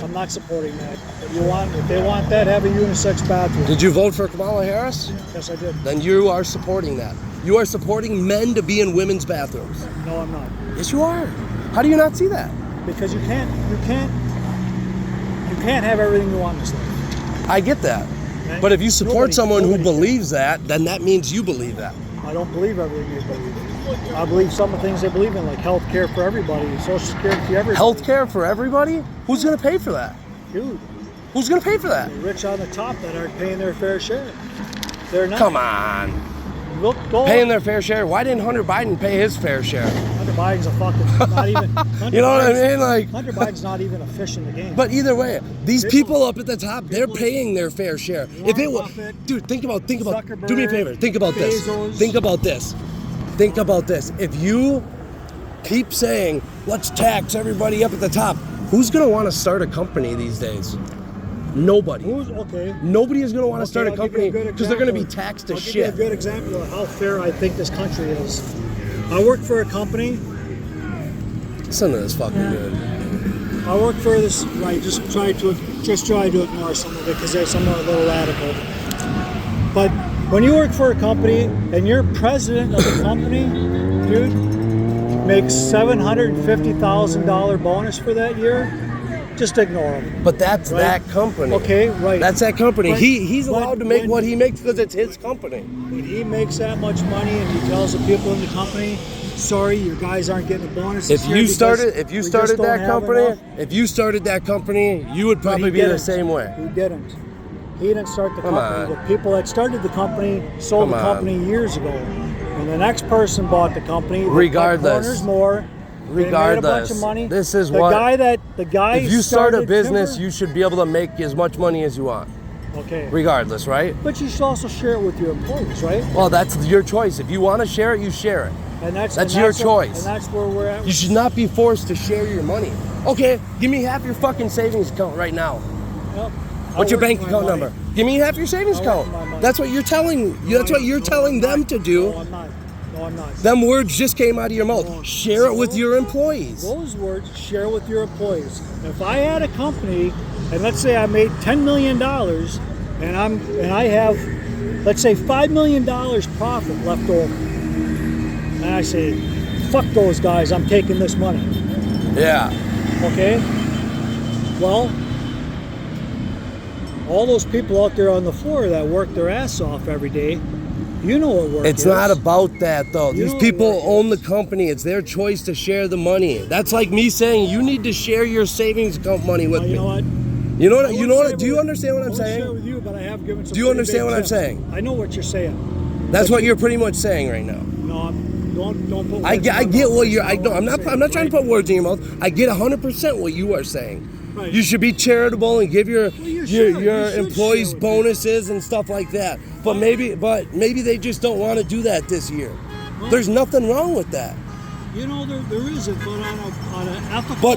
Speaker 6: I'm not supporting that. If they want that, have a unisex bathroom.
Speaker 1: Did you vote for Kamala Harris?
Speaker 6: Yes, I did.
Speaker 1: Then you are supporting that. You are supporting men to be in women's bathrooms.
Speaker 6: No, I'm not.
Speaker 1: Yes, you are. How do you not see that?
Speaker 6: Because you can't have everything you want in this life.
Speaker 1: I get that.
Speaker 6: Right?
Speaker 1: But if you support
Speaker 6: Nobody-
Speaker 1: someone who
Speaker 6: nobody can.
Speaker 1: believes that, then that means you believe that.
Speaker 6: I don't believe everything they believe. I believe some of the things they believe in, like health care for everybody, Social Security for everybody.
Speaker 1: Health care for everybody? Who's going to pay for that?
Speaker 6: Dude,
Speaker 1: Who's going to pay for that?
Speaker 6: the rich on the top that aren't paying their fair share. They're not.
Speaker 1: Come on.
Speaker 6: Look, go
Speaker 1: Paying their fair share? Why didn't Hunter Biden pay his fair share?
Speaker 6: Hunter Biden's a fucking not even.
Speaker 1: You know what I mean? Like,
Speaker 6: Hunter Biden's not even a fish in the game.
Speaker 1: but either way, these people up at the top, they're paying their fair share. If it was,
Speaker 6: Buffett,
Speaker 1: dude, think about.
Speaker 6: Zuckerberg,
Speaker 1: Do me a favor. Think about this.
Speaker 6: Bezos.
Speaker 1: Think about this. Think about this. If you keep saying, let's tax everybody up at the top, who's gonna want to start a company these days? Nobody.
Speaker 6: Who's okay?
Speaker 1: Nobody is gonna want to start a
Speaker 6: I'll give you
Speaker 1: company
Speaker 6: good
Speaker 1: because they're gonna be
Speaker 6: example.
Speaker 1: taxed to
Speaker 6: I'll give you
Speaker 1: shit.
Speaker 6: a good example of how fair I think this country is. I work for a company.
Speaker 1: Listen to this fucking dude.
Speaker 6: I work for this. Right, just try to ignore some of it because there's some a little radical. But when you work for a company and you're president of the company, dude, makes $750,000 bonus for that year, just ignore him.
Speaker 1: But that's
Speaker 6: Right.
Speaker 1: that company.
Speaker 6: Okay, right.
Speaker 1: That's that company.
Speaker 6: But-
Speaker 1: He's
Speaker 6: but
Speaker 1: allowed to make
Speaker 6: when-
Speaker 1: what he makes because it's his company.
Speaker 6: When he makes that much money and he tells the people in the company, sorry, your guys aren't getting a bonus.
Speaker 1: If
Speaker 6: this year
Speaker 1: you
Speaker 6: because
Speaker 1: started
Speaker 6: we just don't have enough."
Speaker 1: you would
Speaker 6: But
Speaker 1: probably
Speaker 6: he
Speaker 1: be the
Speaker 6: didn't.
Speaker 1: same way.
Speaker 6: He didn't. He didn't start the
Speaker 1: Come
Speaker 6: company.
Speaker 1: on.
Speaker 6: The people that started the company sold
Speaker 1: Come
Speaker 6: the
Speaker 1: on.
Speaker 6: company years ago. And the next person bought the company. They cut
Speaker 1: Regardless.
Speaker 6: corners more. They made a bunch
Speaker 1: Regardless,
Speaker 6: of money.
Speaker 1: this is
Speaker 6: the
Speaker 1: what-
Speaker 6: guy
Speaker 1: If you start a
Speaker 6: started
Speaker 1: business,
Speaker 6: timber-
Speaker 1: you should be able to make as much money as you want,
Speaker 6: okay.
Speaker 1: regardless, right?
Speaker 6: But you should also share it with your employees, right?
Speaker 1: Well, that's your choice. If you want to share it, you share it.
Speaker 6: And
Speaker 1: That's
Speaker 6: and
Speaker 1: your
Speaker 6: and
Speaker 1: choice.
Speaker 6: that's where we're at.
Speaker 1: You should not be forced to share your money. Okay, give me half your fucking savings account right now.
Speaker 6: Yep.
Speaker 1: What's
Speaker 6: I
Speaker 1: your
Speaker 6: work
Speaker 1: bank
Speaker 6: for my
Speaker 1: account
Speaker 6: money.
Speaker 1: number? Give me half your savings
Speaker 6: I work
Speaker 1: account.
Speaker 6: for my money.
Speaker 1: That's what you're telling. That's what you're telling them to do.
Speaker 6: No, I'm not. No, I'm not.
Speaker 1: Them words just came out of your mouth.
Speaker 6: No.
Speaker 1: Share it with your employees.
Speaker 6: Those words, share with your employees. If I had a company, and let's say I made $10 million, and I have, let's say $5 million profit left over, and I say, fuck those guys, I'm taking this money.
Speaker 1: Yeah.
Speaker 6: Okay? Well, all those people out there on the floor that work their ass off every day, you know what work
Speaker 1: It's
Speaker 6: is.
Speaker 1: not about that though.
Speaker 6: You
Speaker 1: These
Speaker 6: know
Speaker 1: people
Speaker 6: what
Speaker 1: own the company. It's their choice to share the money. That's like me saying you need to share your savings account money with
Speaker 6: You
Speaker 1: me.
Speaker 6: know what?
Speaker 1: You know
Speaker 6: I
Speaker 1: what? You
Speaker 6: won't
Speaker 1: know
Speaker 6: share
Speaker 1: what? Do
Speaker 6: with-
Speaker 1: you understand what
Speaker 6: I
Speaker 1: I'm
Speaker 6: won't share
Speaker 1: saying?
Speaker 6: with you, but I have given some
Speaker 1: Do you
Speaker 6: pretty
Speaker 1: understand
Speaker 6: big
Speaker 1: what I'm
Speaker 6: tips.
Speaker 1: saying?
Speaker 6: I know what you're saying.
Speaker 1: That's what you're pretty much saying right now.
Speaker 6: No, don't put.
Speaker 1: I
Speaker 6: words
Speaker 1: get,
Speaker 6: in
Speaker 1: I
Speaker 6: my
Speaker 1: get
Speaker 6: mouth.
Speaker 1: what you're.
Speaker 6: That's not
Speaker 1: I'm not. I'm not trying to put words in your mouth. I get 100% what you are saying.
Speaker 6: Right.
Speaker 1: You should be charitable and give your
Speaker 6: you should.
Speaker 1: your
Speaker 6: You should
Speaker 1: employees
Speaker 6: share with
Speaker 1: bonuses and stuff like that. But maybe they just don't want to do that this year. There's nothing wrong with that.
Speaker 6: You know there isn't, but on an ethical.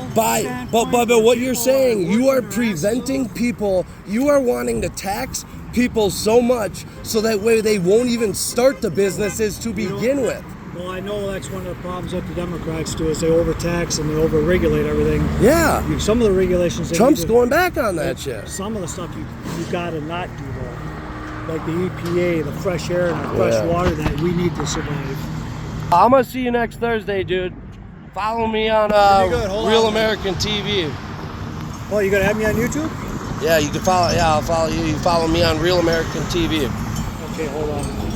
Speaker 1: But what you're saying, you are preventing people. You are wanting to tax people so much so that way they won't even start the businesses to begin with.
Speaker 6: Well, I know that's one of the problems that the Democrats do is they overtax and they overregulate everything.
Speaker 1: Yeah.
Speaker 6: Some of the regulations. they
Speaker 1: Trump's
Speaker 6: need to-
Speaker 1: going back on that shit.
Speaker 6: Some of the stuff you got to not do though, like the EPA, the fresh air and the fresh
Speaker 1: Yeah.
Speaker 6: water that we need to survive.
Speaker 1: I'm gonna see you next Thursday, dude. Follow me on
Speaker 6: Pretty good. Hold
Speaker 1: Real
Speaker 6: on.
Speaker 1: American TV.
Speaker 6: Oh, you gonna have me on YouTube?
Speaker 1: Yeah, you can follow. Yeah, I'll follow you. You follow me on Real American TV.
Speaker 6: Okay, hold on.